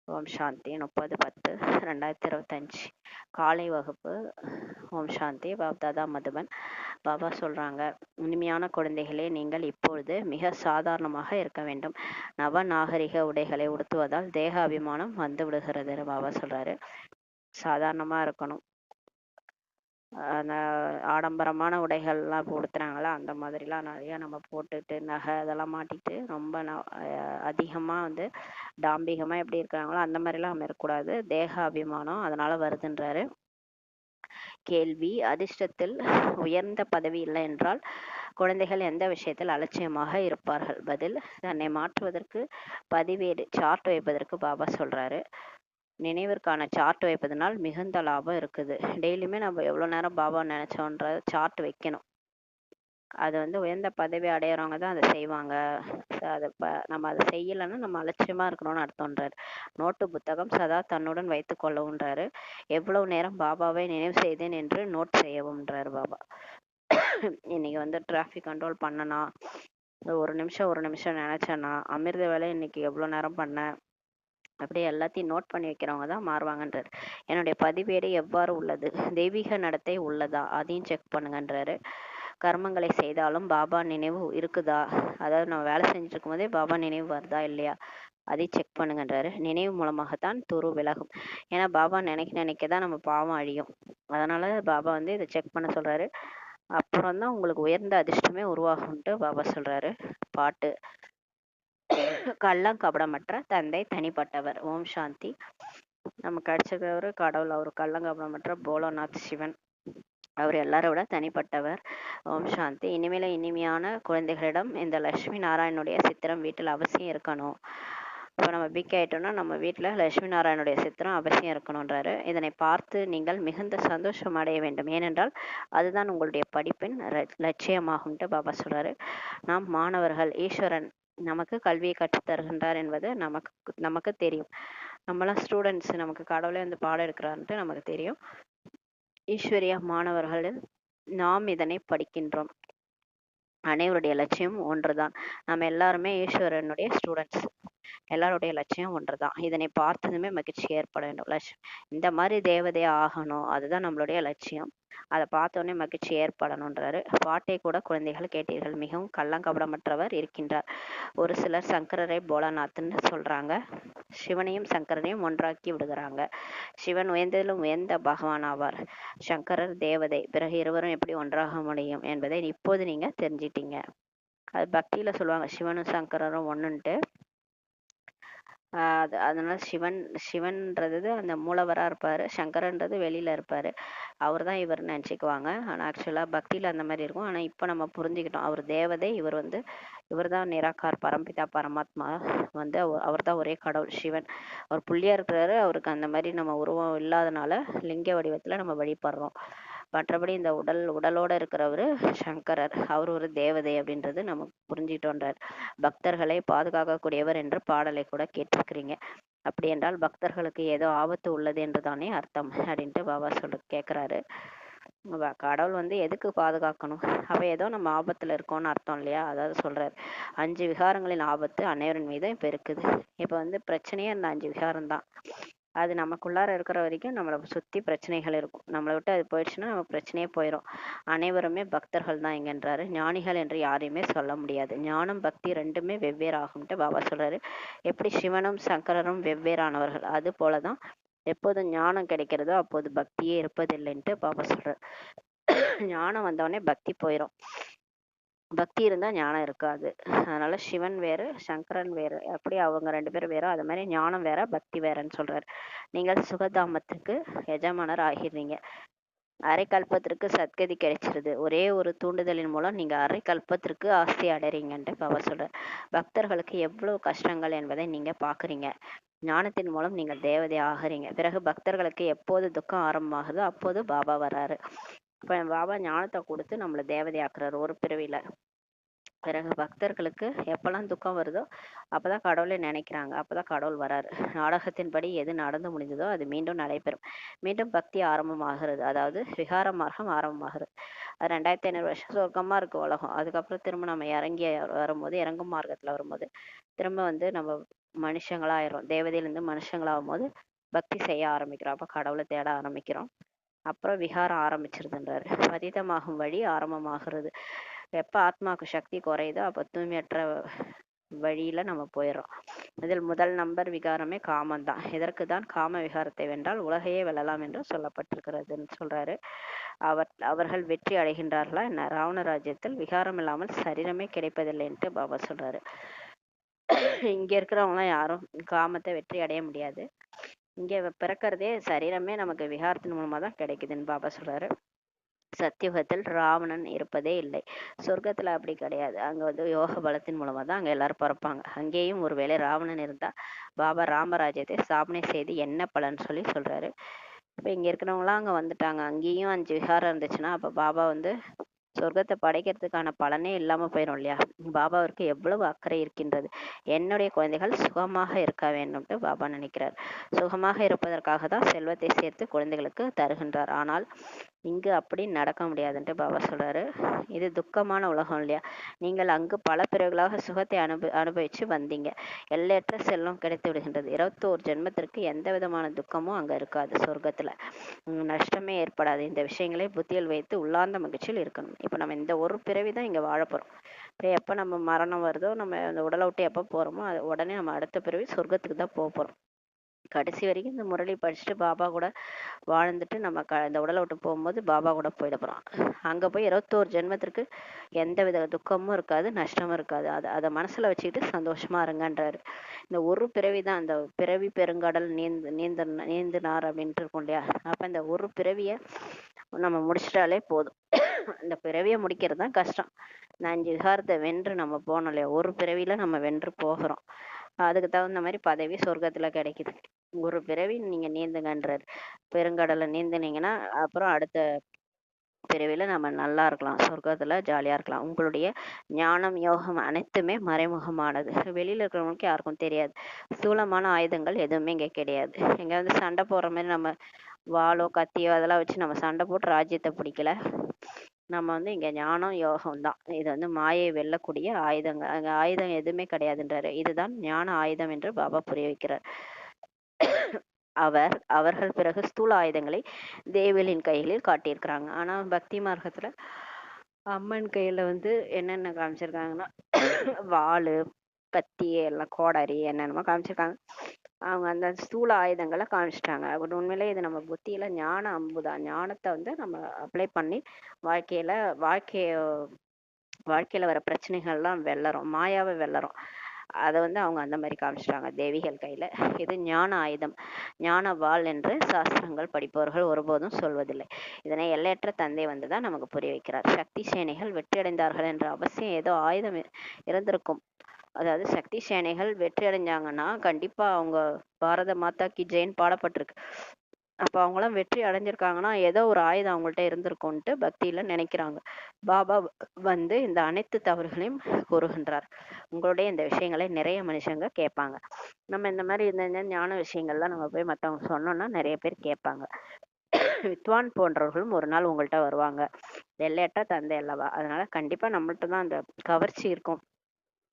ஓம் சாந்தி 30/10/2025 காலை வகுப்பு. ஓம் சாந்தி. பாப்தாதா மதுபன். பாபா சொல்றாங்க, இனிமையான குழந்தைகளே, நீங்கள் இப்பொழுது மிக சாதாரணமாக இருக்க வேண்டும். நவ நாகரிக உடைகளை உடுத்துவதால் தேக அபிமானம் வந்து விடுகிறது. பாபா சொல்றாரு, சாதாரணமா இருக்கணும். அந்த ஆடம்பரமான உடைகள்லாம் இப்போ உடுத்துறாங்களா, அந்த மாதிரிலாம் நிறைய நம்ம போட்டுட்டு நகை அதெல்லாம் மாட்டிட்டு ரொம்ப அதிகமாக வந்து டாம்பிகமாக எப்படி இருக்கிறாங்களோ அந்த மாதிரிலாம் நம்ம இருக்கக்கூடாது. தேக அபிமானம் அதனால வருதுன்றாரு. கேள்வி: அதிர்ஷ்டத்தில் உயர்ந்த பதவி இல்லை என்றால் குழந்தைகள் எந்த விஷயத்தில் அலட்சியமாக இருப்பார்கள்? பதில்: தன்னை மாற்றுவதற்கு பதிவேடு சார்ட் வைப்பதற்கு பாபா சொல்றாரு. நினைவிற்கான சார்ட் வைப்பதனால் மிகுந்த லாபம் இருக்குது. டெய்லியுமே நம்ம எவ்வளோ நேரம் பாபா நினைச்சோன்ற சார்ட் வைக்கணும். அது வந்து உயர்ந்த பதவி அடையிறவங்க தான் அதை செய்வாங்க. அதை நம்ம அதை செய்யலைன்னா நம்ம அலட்சியமாக இருக்கணும்னு அர்த்தம்ன்றாரு. நோட்டு புத்தகம் சதா தன்னுடன் வைத்து கொள்ளவும்ன்றாரு. எவ்வளவு நேரம் பாபாவை நினைவு செய்தேன் என்று நோட் செய்யவும்ன்றாரு பாபா. இன்னைக்கு வந்து டிராஃபிக் கண்ட்ரோல் பண்ணனா, ஒரு நிமிஷம் நினைச்சேன்னா, அமிர்த வேலை இன்னைக்கு எவ்வளோ நேரம் பண்ணேன், அப்படியே எல்லாத்தையும் நோட் பண்ணி வைக்கிறவங்க தான் மாறுவாங்கன்றாரு. என்னுடைய பதிவேடு எவ்வாறு உள்ளது, தெய்வீக நடத்தை உள்ளதா, அதையும் செக் பண்ணுங்கன்றாரு. கர்மங்களை செய்தாலும் பாபா நினைவு இருக்குதா, அதாவது நம்ம வேலை செஞ்சுட்டு இருக்கும் போதே பாபா நினைவு வருதா இல்லையா, அதை செக் பண்ணுங்கன்றாரு. நினைவு மூலமாகத்தான் துரு விலகும். ஏன்னா பாபா நினைக்க தான் நம்ம பாவம் அழியும். அதனால பாபா வந்து இதை செக் பண்ண சொல்றாரு. அப்புறம் தான் உங்களுக்கு உயர்ந்த அதிர்ஷ்டமே உருவாகும்ட்டு பாபா சொல்றாரு. பாட்டு: கள்ளம் கபடமற்ற தந்தை தனிப்பட்டவர். ஓம் சாந்தி. நமக்கு கிடைச்சவர் கடவுள். அவர் கள்ளங்கபடமற்ற போலோநாத் சிவன். அவர் எல்லாரை விட தனிப்பட்டவர். ஓம் சாந்தி. இனிமேல இனிமையான குழந்தைகளிடம் இந்த லட்சுமி நாராயணுடைய சித்திரம் வீட்டில் அவசியம் இருக்கணும். இப்போ நம்ம பிக் ஆயிட்டோம்னா நம்ம வீட்டில் லட்சுமி நாராயணுடைய சித்திரம் அவசியம் இருக்கணுன்றாரு. இதனை பார்த்து நீங்கள் மிகுந்த சந்தோஷம் அடைய வேண்டும். ஏனென்றால் அதுதான் உங்களுடைய படிப்பின் லட்சியமாகும்ட்டு பாபா சொல்றாரு. நாம் மாணவர்கள். ஈஸ்வரன் நமக்கு கல்வியை கற்றுத்தருகின்றார் என்பது நமக்கு தெரியும். நம்மளாம் ஸ்டூடெண்ட்ஸ், நமக்கு கடவுளே வந்து பாடம் எடுக்கிறாருன்ட்டு நமக்கு தெரியும். ஈஸ்வரிய மாணவர்களில் நாம் இதனை படிக்கின்றோம். அனைவருடைய லட்சியம் ஒன்றுதான். நம்ம எல்லாருமே ஈஸ்வரனுடைய ஸ்டூடெண்ட்ஸ். எல்லாருடைய லட்சியம் ஒன்றுதான். இதனை பார்த்ததுமே மகிழ்ச்சி ஏற்பட வேண்டும். இந்த மாதிரி தேவதையா ஆகணும், அதுதான் நம்மளுடைய லட்சியம். அதை பார்த்தோன்னே மகிழ்ச்சி ஏற்படணுன்றாரு. பாட்டை கூட குழந்தைகள் கேட்டீர்கள். மிகவும் கள்ளங்கபடமற்றவர் இருக்கின்றார். ஒரு சிலர் சங்கரரை போலநாத்ன்னு சொல்றாங்க. சிவனையும் சங்கரனையும் ஒன்றாக்கி விடுகிறாங்க. சிவன் உயர்ந்ததிலும் உயர்ந்த பகவான் ஆவார். சங்கரர் தேவதை. பிறகு இருவரும் எப்படி ஒன்றாக முடியும் என்பதை இப்போது நீங்க தெரிஞ்சிட்டீங்க. அது பக்தியில சொல்லுவாங்க, சிவனும் சங்கரரும் ஒண்ணுன்ட்டு. அதனால சிவன்றது அந்த மூலவரா இருப்பாரு, சங்கரன்றது வெளியில இருப்பாரு. அவர் தான் இவர் நினச்சிக்குவாங்க. ஆனால் ஆக்சுவலாக பக்தியில் அந்த மாதிரி இருக்கும். ஆனால் இப்போ நம்ம புரிஞ்சுக்கிட்டோம், அவர் தேவதை, இவர் தான் நிராகார் பரம்பிதா பரமாத்மா. வந்து அவர் தான் ஒரே கடவுள் சிவன். அவர் புள்ளியாக இருக்கிறாரு. அவருக்கு அந்த மாதிரி நம்ம உருவம் இல்லாதனால லிங்க வடிவத்தில் நம்ம வழிபடுறோம். மற்றபடி இந்த உடலோட இருக்கிறவர் சங்கரர். அவர் ஒரு தேவதை அப்படின்றது நம்ம புரிஞ்சுக்கிட்டோன்றார். பக்தர்களை பாதுகாக்கக்கூடியவர் என்று பாடலை கூட கேட்டிருக்கிறீங்க. அப்படி என்றால் பக்தர்களுக்கு ஏதோ ஆபத்து உள்ளது என்று தானே அர்த்தம் அப்படின்ட்டு பாபா கேட்குறாரு. கடவுள் வந்து எதுக்கு பாதுகாக்கணும்? அப்ப ஏதோ நம்ம ஆபத்துல இருக்கோம்னு அர்த்தம் இல்லையா? அதாவது சொல்றாரு, 5 விகாரங்களின் ஆபத்து அனைவரின் மீதும் இப்ப இருக்குது. இப்ப வந்து பிரச்சனையே அந்த 5 விகாரம் தான். அது நமக்குள்ளார இருக்கிற வரைக்கும் நம்மளை சுத்தி பிரச்சனைகள் இருக்கும். நம்மளை விட்டு அது போயிடுச்சுன்னா நம்ம பிரச்சனையே போயிடும். அனைவருமே பக்தர்கள் தான் இங்கன்றாரு. ஞானிகள் என்று யாரையுமே சொல்ல முடியாது. ஞானம் பக்தி ரெண்டுமே வெவ்வேறு ஆகும்ட்டு பாபா சொல்றாரு. எப்படி சிவனும் சங்கரரும் வெவ்வேறானவர்கள், அது போலதான் எப்போது ஞானம் கிடைக்கிறதோ அப்போது பக்தியே இருப்பதில்லைன்ட்டு பாபா சொல்றாரு. ஞானம் வந்தவொடனே பக்தி போயிடும். பக்தி இருந்தா ஞானம் இருக்காது. அதனால சிவன் வேறு சங்கரன் வேறு. அப்படி அவங்க 2 பேரும் வேற, அது மாதிரி ஞானம் வேற பக்தி வேறன்னு சொல்றாரு. நீங்கள் சுகதாமத்துக்கு எஜமானர் ஆகிடுறீங்க. அரை கல்பத்திற்கு சத்கதி கிடைச்சிருது. ஒரே ஒரு தூண்டுதலின் மூலம் நீங்க அரை கல்பத்திற்கு ஆஸ்தி அடைறீங்கன்ட்டு பாபா சொல்றாரு. பக்தர்களுக்கு எவ்வளவு கஷ்டங்கள் என்பதை நீங்க பாக்குறீங்க. ஞானத்தின் மூலம் நீங்கள் தேவதை ஆகுறீங்க. பிறகு பக்தர்களுக்கு எப்போது துக்கம் ஆரம்பமாகுதோ அப்போது பாபா வர்றாரு. இப்ப பாபா ஞானத்தை கொடுத்து நம்மளை தேவதை ஆக்குறாரு ஒரு பிறவில. பிறகு பக்தர்களுக்கு எப்பெல்லாம் துக்கம் வருதோ அப்பதான் கடவுளை நினைக்கிறாங்க, அப்பதான் கடவுள் வராரு. நாடகத்தின்படி எது நடந்து முடிந்ததோ அது மீண்டும் நடைபெறும். மீண்டும் பக்தி ஆரம்பமாகிறது. அதாவது விகார மார்க்கம் ஆரம்பமாகிறது. அது 2500 வருஷம் சொர்க்கமா இருக்கு உலகம். அதுக்கப்புறம் திரும்ப நம்ம இறங்கும் மார்க்கத்துல வரும்போது திரும்ப வந்து நம்ம மனுஷங்களாயிரும். தேவதையிலேருந்து மனுஷங்களாகும் போது பக்தி செய்ய ஆரம்பிக்கிறோம். அப்போ கடவுளை தேட ஆரம்பிக்கிறோம். அப்புறம் விகாரம் ஆரம்பிச்சிருதுன்றாரு. பதீதமாகும் வழி ஆரம்பமாகிறது. எப்போ ஆத்மாவுக்கு சக்தி குறையுதோ அப்போ தூய்மையற்ற வழியில நம்ம போயிடுறோம். இதில் முதல் நம்பர் விகாரமே காமம்தான். இதற்கு தான் காம விகாரத்தை வென்றால் உலகையே வெல்லலாம் என்று சொல்லப்பட்டிருக்கிறதுன்னு சொல்றாரு. அவர்கள் வெற்றி அடைகின்றார்களா என்ன? ராவண ராஜ்யத்தில் விகாரம் இல்லாமல் சரீரமே கிடைப்பதில்லைன்ட்டு பாபா சொல்றாரு. இங்க இருக்கிறவங்களாம் யாரும் காமத்தை வெற்றி அடைய முடியாது. இங்க பிறக்கிறதே சரீரமே நமக்கு விகாரத்தின் மூலமா தான் கிடைக்குதுன்னு பாபா சொல்றாரு. சத்தியுகத்தில் ராவணன் இருப்பதே இல்லை. சொர்க்கத்துல அப்படி கிடையாது. அங்க வந்து யோக பலத்தின் மூலமா தான் அங்க எல்லாரும் பிறப்பாங்க. அங்கேயும் ஒருவேளை ராவணன் இருந்தா பாபா ராமராஜ்யத்தை ஸ்தாபனை செய்து என்ன பலன் சொல்லி சொல்றாரு. இப்ப இங்க இருக்கிறவங்களாம் அங்க வந்துட்டாங்க. அங்கேயும் 5 விகாரம் இருந்துச்சுன்னா அப்ப பாபா வந்து சொர்க்கத்தை படைக்கிறதுக்கான பலனே இல்லாம போயிடும் இல்லையா? பாபாவிற்கு எவ்வளவு அக்கறை இருக்கின்றது. என்னுடைய குழந்தைகள் சுகமாக இருக்க வேண்டும்ட்டு பாபா நினைக்கிறார். சுகமாக இருப்பதற்காக தான் செல்வத்தை சேர்த்து குழந்தைகளுக்கு தருகின்றார். ஆனால் இங்கு அப்படி நடக்க முடியாதுன்ட்டு பாபா சொல்றாரு. இது துக்கமான உலகம் இல்லையா? நீங்கள் அங்கு பல பிறகுகளாக சுகத்தை அனுபவிச்சு வந்தீங்க. எல்லையற்ற செல்வம் கிடைத்து விடுகின்றது. 21 ஜென்மத்திற்கு எந்த விதமான துக்கமும் அங்க இருக்காது. சொர்க்கத்துல நஷ்டமே ஏற்படாது. இந்த விஷயங்களை புத்தியில் வைத்து உள்ளார்ந்த மகிழ்ச்சியில் இருக்கணும். இப்ப நம்ம இந்த ஒரு பிறவிதான் இங்க வாழ போறோம். எப்ப நம்ம மரணம் வருதோ, நம்ம அந்த உடலை விட்டு எப்ப போறோமோ அது உடனே நம்ம அடுத்த பிறவி சொர்க்கத்துக்கு தான் போறோம். கடைசி வரைக்கும் இந்த முரளி படிச்சுட்டு பாபா கூட வாழ்ந்துட்டு நம்ம இந்த உடலை விட்டு போகும்போது பாபா கூட போயிட போறோம். அங்க போய் 21 ஜென்மத்திற்கு எந்த வித துக்கமும் இருக்காது, நஷ்டமும் இருக்காது. அதை மனசுல வச்சுக்கிட்டு சந்தோஷமா இருங்கன்றாரு. இந்த ஒரு பிறவிதான், அந்த பிறவி பெருங்கடல் நீந்தினார் அப்படின்ட்டு இருக்கும் இல்லையா? அப்ப இந்த ஒரு பிறவிய நம்ம முடிச்சிட்டாலே போதும். இந்த பிறவியை முடிக்கிறது தான் கஷ்டம். இந்த 5 விகாரத்தை வென்று நம்ம போனோம் இல்லையா? ஒரு பிறவியில நம்ம வென்று போகிறோம். அதுக்கு தகுந்த மாதிரி பதவி சொர்க்கத்துல கிடைக்குது. ஒரு பிறவி நீங்க நீந்துங்கன்றாரு. பெருங்கடலை நீந்துனீங்கன்னா அப்புறம் அடுத்த பிறவில நம்ம நல்லா இருக்கலாம், சொர்க்கத்துல ஜாலியா இருக்கலாம். உங்களுடைய ஞானம், யோகம் அனைத்துமே மறைமுகமானது. வெளியில இருக்கிறவங்களுக்கு யாருக்கும் தெரியாது. ஸ்தூலமான ஆயுதங்கள் எதுவுமே இங்க கிடையாது. இங்க வந்து சண்டை போடுற மாதிரி நம்ம வாளோ கத்தியோ அதெல்லாம் வச்சு நம்ம சண்டை போட்டு ராஜ்யத்தை பிடிக்கல. நம்ம வந்து இங்க ஞானம், யோகம் தான். இது வந்து மாயை வெல்லக்கூடிய ஆயுதங்கள். அங்க ஆயுதம் எதுவுமே கிடையாதுன்றாரு. இதுதான் ஞான ஆயுதம் என்று பாபா புரிய வைக்கிறார். அவர்கள் பிறகு ஸ்தூல ஆயுதங்களை தேவிகளின் கைகளில் காட்டியிருக்கிறாங்க. ஆனா பக்தி மார்க்கத்துல அம்மன் கையில வந்து என்னென்ன காமிச்சிருக்காங்கன்னா வாளு, கத்தி, எல்லாம் கோடாரி என்னென்னமோ காமிச்சிருக்காங்க. அவங்க அந்த ஸ்தூல ஆயுதங்களை காமிச்சிட்டாங்க. உண்மையிலே இது நம்ம புத்தியில ஞான அம்புதான். ஞானத்தை வந்து நம்ம அப்ளை பண்ணி வாழ்க்கையில வர பிரச்சனைகள்லாம் வெல்லறோம், மாயாவை வெல்லறோம். அதை வந்து அவங்க அந்த மாதிரி காமிச்சிட்டாங்க தேவிகள் கையில. இது ஞான ஆயுதம், ஞான வாள் என்று சாஸ்திரங்கள் படிப்பவர்கள் ஒருபோதும் சொல்வதில்லை. இதனை எல்லையற்ற தந்தை வந்துதான் நமக்கு புரிய வைக்கிறார். சக்தி சேனைகள் வெற்றியடைந்தார்கள் என்ற அவசியம் ஏதோ ஆயுதம் இருந்திருக்கும். அதாவது சக்தி சேனைகள் வெற்றி அடைஞ்சாங்கன்னா கண்டிப்பா அவங்க பாரத மாதா கி ஜெயின் பாடப்பட்டிருக்கு. அப்ப அவங்களாம் வெற்றி அடைஞ்சிருக்காங்கன்னா ஏதோ ஒரு ஆயுதம் அவங்கள்ட்ட இருந்திருக்கும்ட்டு பக்தியில நினைக்கிறாங்க. பாபா வந்து இந்த அனைத்து தவறுகளையும் கூறுகின்றார். உங்களுடைய இந்த விஷயங்களை நிறைய மனுஷங்க கேட்பாங்க. நம்ம இந்த மாதிரி இந்த ஞான விஷயங்கள்லாம் நம்ம போய் மற்றவங்க சொன்னோம்னா நிறைய பேர் கேட்பாங்க. வித்வான் போன்றவர்களும் ஒரு நாள் உங்கள்கிட்ட வருவாங்க. எல்லையற்ற தந்தை அல்லவா? அதனால கண்டிப்பா நம்மள்ட்ட தான் அந்த கவர்ச்சி இருக்கும்.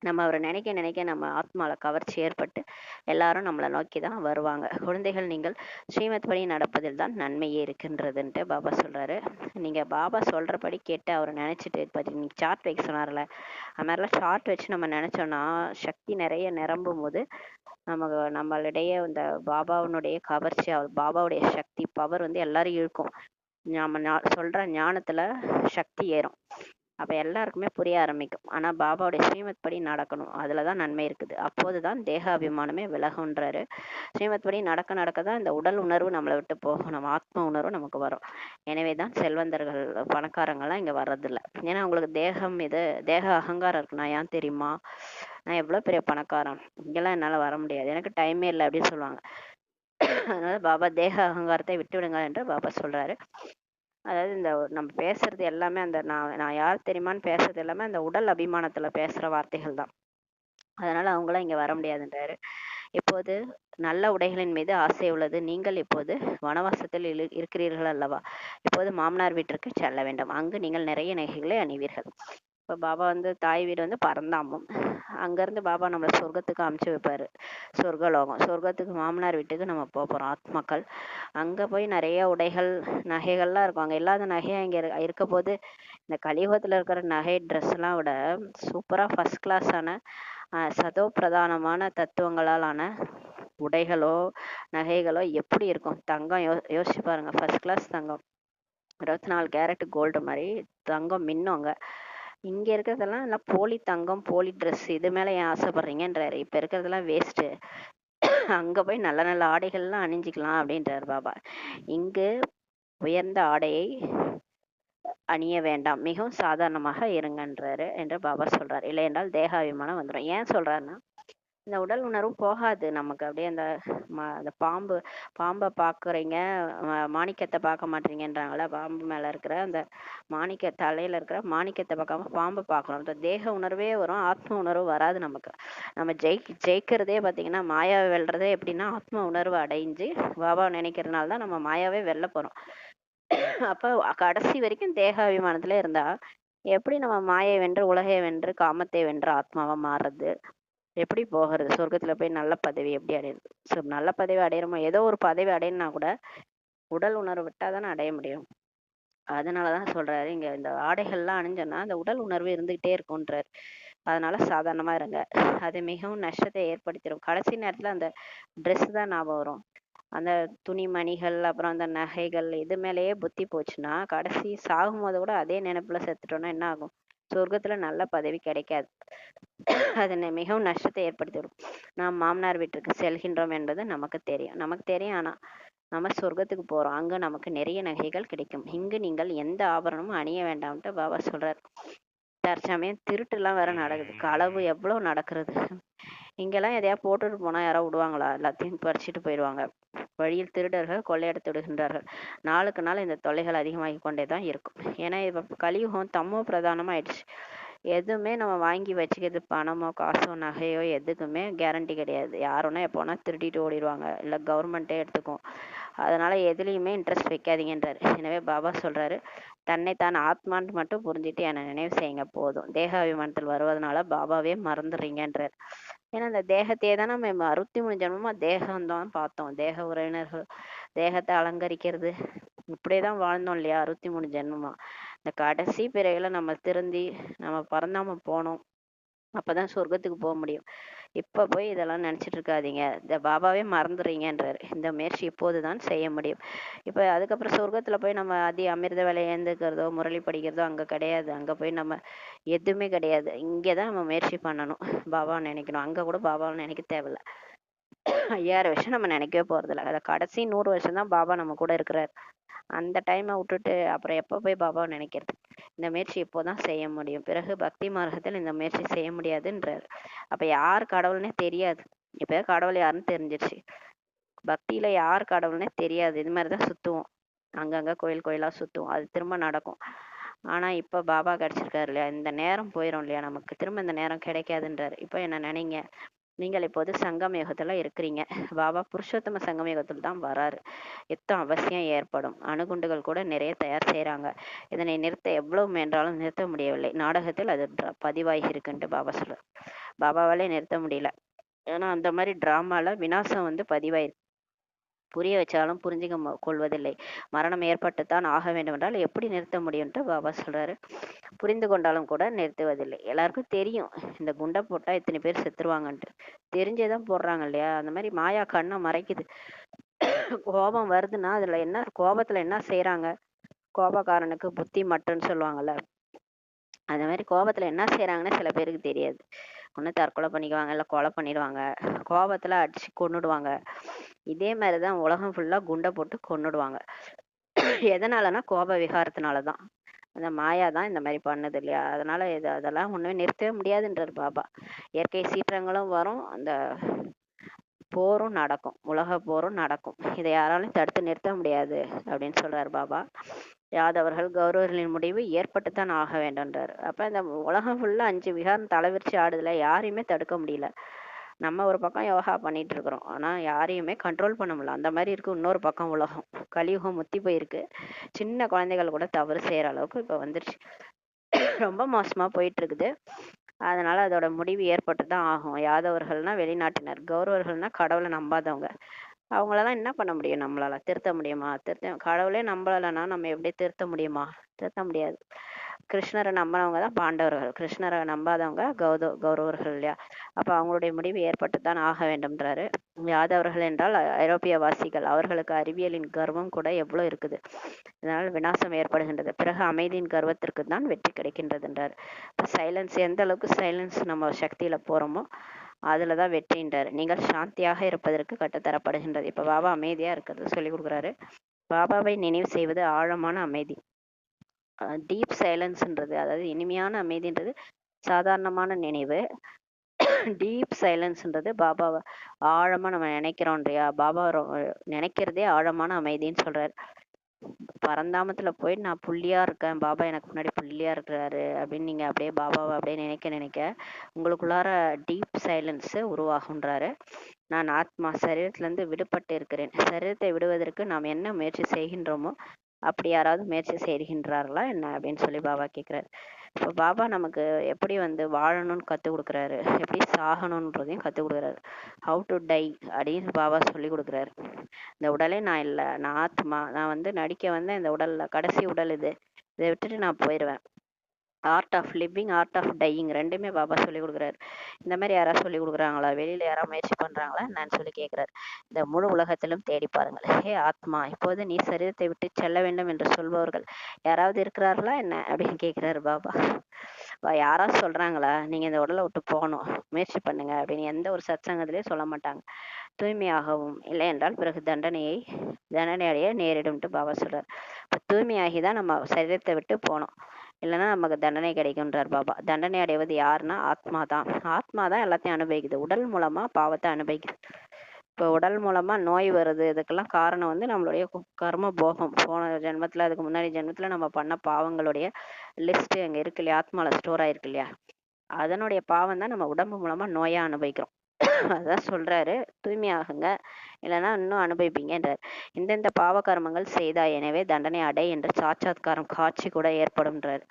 நம்ம அவரை நினைக்க நினைக்க நம்ம ஆத்மால கவர்ச்சி ஏற்பட்டு எல்லாரும் நம்மளை நோக்கி தான் வருவாங்க. குழந்தைகள், நீங்கள் ஸ்ரீமத் படி நடப்பதில் தான் நன்மையே இருக்கின்றதுன்ட்டு பாபா சொல்றாரு. நீங்க பாபா சொல்றபடி கேட்டு அவரை நினைச்சிட்டு இப்போ நீங்க சார்ட் வைக்க சொன்னார்ல, அது மாதிரிலாம் சார்ட் வச்சு நம்ம நினைச்சோம்னா சக்தி நிறைய நிரம்பும் போது நமக்கு நம்மளிடையே இந்த பாபாவுடைய கவர்ச்சி, பாபாவுடைய சக்தி பவர் வந்து எல்லாரும் இழுக்கும். நம்ம சொல்ற ஞானத்துல சக்தி ஏறும். அப்ப எல்லாருக்குமே புரிய ஆரம்பிக்கும். ஆனா பாபாவுடைய ஸ்ரீமத் படி நடக்கணும், அதுலதான் நன்மை இருக்குது. அப்போதுதான் தேக அபிமானமே விலகுன்றாரு. ஸ்ரீமத் படி நடக்க நடக்கதான் இந்த உடல் உணர்வு நம்மளை விட்டு போகும், நம்ம ஆத்ம உணர்வு நமக்கு வரும். எனவேதான் செல்வந்தர்கள், பணக்காரங்கள்லாம் இங்க வர்றதில்ல. ஏன்னா அவங்களுக்கு தேகம், இது தேக அகங்காரம் இருக்கு. நான் ஏன் தெரியுமா, நான் எவ்வளவு பெரிய பணக்காரன், இங்கெல்லாம் என்னால வர முடியாது, எனக்கு டைமே இல்லை அப்படின்னு சொல்லுவாங்க. அதனால பாபா தேக அகங்காரத்தை விட்டு விடுங்க என்று பாபா சொல்றாரு. அதாவது இந்த நம்ம பேசுறது எல்லாமே அந்த நான் யார் தெரியுமான்னு பேசுறது எல்லாமே அந்த உடல் அபிமானத்துல பேசுற வார்த்தைகள் தான். அதனால அவங்களாம் இங்க வர முடியாதுன்றாரு. இப்போது நல்ல உடைகளின் மீது ஆசை உள்ளது. நீங்கள் இப்போது வனவாசத்தில் இருக்கிறீர்கள் அல்லவா? இப்போது மாமனார் வீட்டிற்கு செல்ல வேண்டும். அங்கு நீங்கள் நிறைய நகைகளை அணிவீர்கள். இப்போ பாபா வந்து தாய் வீடு வந்து பரந்தாமம். அங்கேருந்து பாபா நம்மளை சொர்க்கத்துக்கு அமுச்சு வைப்பாரு. சொர்க்கலோகம். சொர்க்கத்துக்கு மாமனார் வீட்டுக்கு நம்ம போகிறோம் ஆத்மாக்கள். அங்கே போய் நிறைய உடைகள் நகைகள்லாம் இருக்கும். அங்கே இல்லாத நகையாக இங்கே இருக்க போது இந்த கலியுகத்தில் இருக்கிற நகை ட்ரெஸ்லாம் விட சூப்பராக ஃபர்ஸ்ட் கிளாஸான சதோ பிரதானமான தத்துவங்களாலான உடைகளோ நகைகளோ எப்படி இருக்கும். தங்கம் யோசிச்சு பாருங்க, ஃபர்ஸ்ட் கிளாஸ் தங்கம், 24 கேரட் கோல்டு மாதிரி தங்கம் மின்னுங்க. இங்க இருக்கிறதெல்லாம் எல்லாம் போலி தங்கம், போலி ட்ரெஸ். இது மேல ஏன் ஆசைப்படுறீங்கன்றாரு. இப்ப இருக்கிறதெல்லாம் வேஸ்ட். அங்க போய் நல்ல நல்ல ஆடைகள்லாம் அணிஞ்சிக்கலாம் அப்படின்றாரு பாபா. இங்கு உயர்ந்த ஆடையை அணிய வேண்டாம், மிகவும் சாதாரணமாக இருங்கன்றாரு என்று பாபா சொல்றாரு. இல்லை என்றால் தேகாபிமானம் வந்துடும். ஏன் சொல்றாருன்னா, இந்த உடல் உணர்வு போகாது நமக்கு. அப்படியே அந்த பாம்பை பார்க்குறீங்க, மாணிக்கத்தை பார்க்க மாட்டீங்கன்றாங்களா. பாம்பு மேலே இருக்கிற அந்த தலையில இருக்கிற மாணிக்கத்தை பார்க்காம பாம்பை பார்க்குறோம். இந்த தேக உணர்வே வரும், ஆத்ம உணர்வு வராது நமக்கு. நம்ம ஜெயிக்கிறதே பார்த்தீங்கன்னா, மாயாவை வெல்றதே எப்படின்னா ஆத்ம உணர்வு அடைஞ்சு பாபாவை நினைக்கிறதுனால தான் நம்ம மாயாவே வெல்ல போகிறோம். அப்போ கடைசி வரைக்கும் தேகாபிமானத்துல இருந்தா எப்படி நம்ம மாயை வென்று உலகை வென்று காமத்தை வென்று ஆத்மாவா மாறுறது, எப்படி போகிறது, சொர்க்கத்துல போய் நல்ல பதவி எப்படி அடையிறது. நல்ல பதவி அடையிறோமோ, ஏதோ ஒரு பதவி அடையணும்னா கூட உடல் உணர்வு விட்டாதானே அடைய முடியும். அதனாலதான் சொல்றாரு, இங்க இந்த ஆடைகள்லாம் அணிஞ்சோன்னா அந்த உடல் உணர்வு இருந்துகிட்டே இருக்கும்ன்றாரு. அதனால சாதாரணமா இருங்க. அது மிகவும் நஷ்டத்தை ஏற்படுத்திடும். கடைசி நேரத்துல அந்த ட்ரெஸ் தான் ஞாபகம் வரும். அந்த துணிமணிகள் அப்புறம் அந்த நகைகள் இது மேலேயே புத்தி போச்சுன்னா கடைசி சாகும்போது கூட அதே நினைப்புல செத்துட்டோம்னா என்ன ஆகும். சொர்க்கத்துல நல்ல பதவி கிடைக்காது. அது மிகவும் நஷ்டத்தை ஏற்படுத்திவிடும். நாம் மாமனார் வீட்டுக்கு செல்கின்றோம் என்பது நமக்கு தெரியும். ஆனா நம்ம சொர்க்கத்துக்கு போறோம். அங்க நமக்கு நிறைய நகைகள் கிடைக்கும். இங்கு நீங்கள் எந்த ஆபரணமும் அணிய வேண்டாம்ட்டு பாபா சொல்றாரு. தற்சமயம் திருட்டு எல்லாம் வேற நடக்குது. களவு எவ்வளவு நடக்கிறது. இங்கெல்லாம் எதையா போட்டுட்டு போனா யாராவது விடுவாங்களா? எல்லாத்தையும் பறிச்சுட்டு போயிடுவாங்க. வழியில் திருடர்கள் கொள்ளையடித்து விடுகின்றார்கள். நாளுக்கு நாள் இந்த தொல்லைகள் அதிகமாகி கொண்டேதான் இருக்கும். ஏன்னா இப்ப கலியுகம் தமோ பிரதானமா ஆயிடுச்சு. எதுவுமே நம்ம வாங்கி வச்சுக்கிறது, பணமோ காசோ நகையோ எதுக்குமே கேரண்டி கிடையாது. யாருன்னா எப்போனா திருடிட்டு ஓடிடுவாங்க, இல்லை கவர்மெண்ட்டே எடுத்துக்கும். அதனால எதுலையுமே இன்ட்ரெஸ்ட் வைக்காதீங்கன்றாரு. எனவே பாபா சொல்றாரு, தன்னைத்தான் ஆத்மான்னு மட்டும் புரிஞ்சுட்டு என்னை நினைவு செய்யுங்க போதும். தேகாபிமானத்தில் வருவதனால பாபாவே மறந்துடுறீங்கன்றார். ஏன்னா இந்த தேகத்தையே தான் நம்ம 63 ஜென்மமா தேகம்தான் பார்த்தோம். தேக உறவினர்கள், தேகத்தை அலங்கரிக்கிறது, இப்படியேதான் வாழ்ந்தோம் இல்லையா 63 ஜென்மமா. இந்த கடைசி பிறகுல நம்ம திருந்தி நம்ம பரந்தாம போனோம். அப்பதான் சொர்க்கத்துக்கு போக முடியும். இப்ப போய் இதெல்லாம் நினைச்சிட்டு இருக்காதீங்க, இந்த பாபாவே மறந்துடுறீங்கன்றாரு. இந்த முயற்சி இப்போதுதான் செய்ய முடியும். இப்ப அதுக்கப்புறம் சொர்க்கத்துல போய் நம்ம அமிர்த வேலை ஏந்துக்கிறதோ முரளி படிக்கிறதோ அங்க கிடையாது. அங்க போய் நம்ம எதுவுமே கிடையாது. இங்கதான் நம்ம முயற்சி பண்ணணும், பாபாவை நினைக்கணும். அங்க கூட பாபாவை நினைக்க தேவையில்ல. 5000 வருஷம் நம்ம நினைக்கவே போறதில்ல. அதை கடைசி 100 வருஷம் தான் பாபா நம்ம கூட இருக்கிறாரு. அந்த டைமை விட்டுட்டு அப்புறம் எப்போ போய் பாபாவை நினைக்கிறது. இந்த முயற்சி இப்போதான் செய்ய முடியும். பிறகு பக்தி மார்க்கத்தில் இந்த முயற்சி செய்ய முடியாதுன்றாரு. அப்ப யார் கடவுள்னே தெரியாது. இப்ப கடவுள் யாருன்னு தெரிஞ்சிருச்சு. பக்தியில யார் கடவுள்னே தெரியாது. இது மாதிரிதான் சுத்துவோம், அங்கங்க கோயில் கோயிலா சுத்துவோம். அது திரும்ப நடக்கும். ஆனா இப்ப பாபா கிடைச்சிருக்காரு இல்லையா, இந்த நேரம் போயிடும் இல்லையா நமக்கு, திரும்ப இந்த நேரம் கிடைக்காதுன்றாரு. இப்ப என்ன நினைங்க, நீங்கள் இப்போது சங்கம் யுகத்துல இருக்கிறீங்க. பாபா புருஷோத்தம சங்கம் யுகத்தில் தான் வராரு. யுத்தம் அவசியம் ஏற்படும். அணுகுண்டுகள் கூட நிறைய தயார் செய்யறாங்க. இதனை நிறுத்த எவ்வளவு முயன்றாலும் நிறுத்த முடியவில்லை. நாடகத்தில் அது பதிவாகி இருக்குன்ட்டு பாபா சொல்ற. பாபாவாலே நிறுத்த முடியல. ஏன்னா அந்த மாதிரி டிராமால விநாசம் வந்து பதிவாயிருக்கு. புரிய வச்சாலும் புரிஞ்சுக்க கொள்வதில்லை. மரணம் ஏற்பட்டுத்தான் ஆக வேண்டும் என்றால் எப்படி நிறுத்த முடியும்ட்டு பாபா சொல்றாரு. புரிந்து கொண்டாலும் கூட நிறுத்துவதில்லை. எல்லாருக்கும் தெரியும் இந்த குண்டை போட்டா இத்தனை பேர் செத்துருவாங்கன்ட்டு. தெரிஞ்சேதான் போடுறாங்க இல்லையா. அந்த மாதிரி மாயா கண்ணை மறைக்குது. கோபம் வருதுன்னா அதுல என்ன, கோபத்துல என்ன செய்யறாங்க, கோபக்காரனுக்கு புத்தி மட்டுன்னு சொல்லுவாங்கல்ல, அந்த மாதிரி கோபத்துல என்ன செய்யறாங்கன்னு சில பேருக்கு தெரியாது. ஒண்ணு தற்கொலை பண்ணிக்குவாங்க, இல்ல கொலை பண்ணிடுவாங்க, கோபத்துல அடிச்சு கொன்னுடுவாங்க. இதே மாதிரிதான் உலகம் ஃபுல்லா குண்டை போட்டு கொன்னுடுவாங்க. எதனாலனா கோப விகாரத்தினாலதான். அந்த மாயா தான் இந்த மாதிரி பண்ணுது இல்லையா. அதனால அதெல்லாம் ஒண்ணுமே நிறுத்தவே முடியாதுன்றார் பாபா. இயற்கை சீற்றங்களும் வரும், அந்த போரும் நடக்கும், உலக போரும் நடக்கும். இதை யாராலும் தடுத்து நிறுத்த முடியாது அப்படின்னு சொல்றாரு பாபா. யாதவர்கள் கௌரவர்களின் முடிவு ஏற்பட்டுத்தான் ஆக வேண்டும்ன்றார். அப்ப இந்த உலகம் ஃபுல்லா 5 விகாரம் தலைவிரிச்சு ஆடுதுல, யாரையுமே தடுக்க முடியல. நம்ம ஒரு பக்கம் யோகா பண்ணிட்டு இருக்கிறோம், ஆனா யாரையுமே கண்ட்ரோல் பண்ண முடியல. அந்த மாதிரி இருக்கு இன்னொரு பக்கம் உலகம். கலியுகம் முத்தி போயிருக்கு. சின்ன குழந்தைகள் கூட தவறு செய்யற அளவுக்கு இப்ப வந்துருச்சு. ரொம்ப மோசமா போயிட்டு இருக்குது. அதனால அதோட முடிவு ஏற்பட்டு தான் ஆகும். யாதவர்கள்னா வெளிநாட்டினர், கௌரவர்கள்னா கடவுளை நம்பாதவங்க. அவங்களெல்லாம் என்ன பண்ண முடியும்? நம்மளால திருத்த முடியுமா? கடவுளே நம்பலன்னா நம்ம எப்படி திருத்த முடியுமா? திருத்த முடியாது. கிருஷ்ணரை நம்பினவங்க தான் பாண்டவர்கள், கிருஷ்ணரை நம்பாதவங்க கௌரவர்கள் இல்லையா? அப்ப அவங்களுடைய முடிவு ஏற்பட்டு தான் ஆக வேண்டும்ன்றாரு. யாதவர்கள் என்றால் ஐரோப்பிய வாசிகள், அவர்களுக்கு அறிவியலின் கர்வம் கூட எவ்வளவு இருக்குது, இதனால் விநாசம் ஏற்படுகின்றது. பிறகு அமைதியின் கர்வத்திற்கு தான் வெற்றி கிடைக்கின்றதுன்றார். இப்போ சைலன்ஸ், எந்த அளவுக்கு சைலன்ஸ் நம்ம சக்தியில போறோமோ அதுலதான் வெற்றின்றாரு. நீங்கள் சாந்தியாக இருப்பதற்கு கட்டுத்தரப்படுகின்றது. இப்ப பாபா அமைதியா இருக்கிறது சொல்லி கொடுக்குறாரு. பாபாவை நினைவு செய்வது ஆழமான அமைதி, டீப் சைலன்ஸ்ன்றது, அதாவது இனிமையான அமைதின்றது சாதாரணமான நினைவு. டீப் சைலன்ஸ்ன்றது பாபாவை ஆழமா நம்ம நினைக்கிறோம் இல்லையா? பாபா நினைக்கிறதே ஆழமான அமைதின்னு சொல்றாரு. பரந்தாமத்துல போய் நான் புள்ளியா இருக்கேன், பாபா எனக்கு முன்னாடி புள்ளியா இருக்கிறாரு அப்படின்னு நீங்க அப்படியே பாபாவை அப்படியே நினைக்க நினைக்க உங்களுக்குள்ளார டீப் சைலன்ஸ் உருவாகுன்றாரு. நான் ஆத்மா, சரீரத்துல இருந்து விடுபட்டு இருக்கிறேன். சரீரத்தை விடுவதற்கு நாம் என்ன முயற்சி செய்கின்றோமோ அப்படி யாராவது முயற்சி செய்கின்றார்களா என்ன அப்படின்னு சொல்லி பாபா கேட்கிறாரு. இப்போ பாபா நமக்கு எப்படி வாழணும்னு கத்து கொடுக்குறாரு, எப்படி சாகணுன்றதையும் கத்து கொடுக்குறாரு. ஹவு டு டை அப்படின்னு பாபா சொல்லி கொடுக்குறாரு. இந்த உடலே நான் இல்லை, நான் ஆத்மா, நான் நடிக்க வந்த இந்த உடல்ல கடைசி உடல் இது, இதை விட்டுட்டு நான் போயிடுவேன். Art of living, art of dying ரெண்டுமே பாபா சொல்லி கொடுக்குறாரு. இந்த மாதிரி யாராவது சொல்லி கொடுக்குறாங்களா? வெளியில யாராவது முயற்சி பண்றாங்களா என்னன்னு சொல்லி கேட்கிறாரு. இந்த முழு உலகத்திலும் தேடி பாருங்கள். ஹே ஆத்மா, இப்போது நீ சரீரத்தை விட்டு செல்ல வேண்டும் என்று சொல்பவர்கள் யாராவது இருக்கிறார்களா என்ன அப்படின்னு கேட்கிறாரு பாபா. யாராவது சொல்றாங்களா நீங்க இந்த உடலை விட்டு போகணும், முயற்சி பண்ணுங்க அப்படின்னு? எந்த ஒரு சத்சங்கத்திலயும் சொல்ல மாட்டாங்க. தூய்மையாகவும், இல்லை என்றால் பிறகு தண்டனையடைய நேரிடும்ட்டு பாபா சொல்றாரு. இப்ப தூய்மையாகி தான் நம்ம சரீரத்தை விட்டு போனோம், இல்லைன்னா நமக்கு தண்டனை கிடைக்கும்ன்றார் பாபா. தண்டனை அடைவது யாருன்னா ஆத்மா தான். ஆத்மா தான் எல்லாத்தையும் அனுபவிக்குது, உடல் மூலமா பாவத்தை அனுபவிக்குது. இப்போ உடல் மூலமா நோய் வருது, இதுக்கெல்லாம் காரணம் நம்மளுடைய கர்ம போகம். போன ஜென்மத்துல, அதுக்கு முன்னாடி ஜென்மத்துல நம்ம பண்ண பாவங்களுடைய லிஸ்ட் அங்க இருக்கு இல்லையா, ஆத்மால ஸ்டோர் ஆயிருக்கு இல்லையா, அதனுடைய பாவம் தான் நம்ம உடம்பு மூலமா நோயா அனுபவிக்கிறோம். அதான் சொல்றாரு, தூய்மையாகுங்க இல்லைன்னா இன்னும் அனுபவிப்பீங்கன்றார். இந்தந்த பாவ கர்மங்கள் செய்தா எனவே தண்டனை அடை என்று சாட்சாத்காரம், காட்சி கூட ஏற்படும்ன்றார்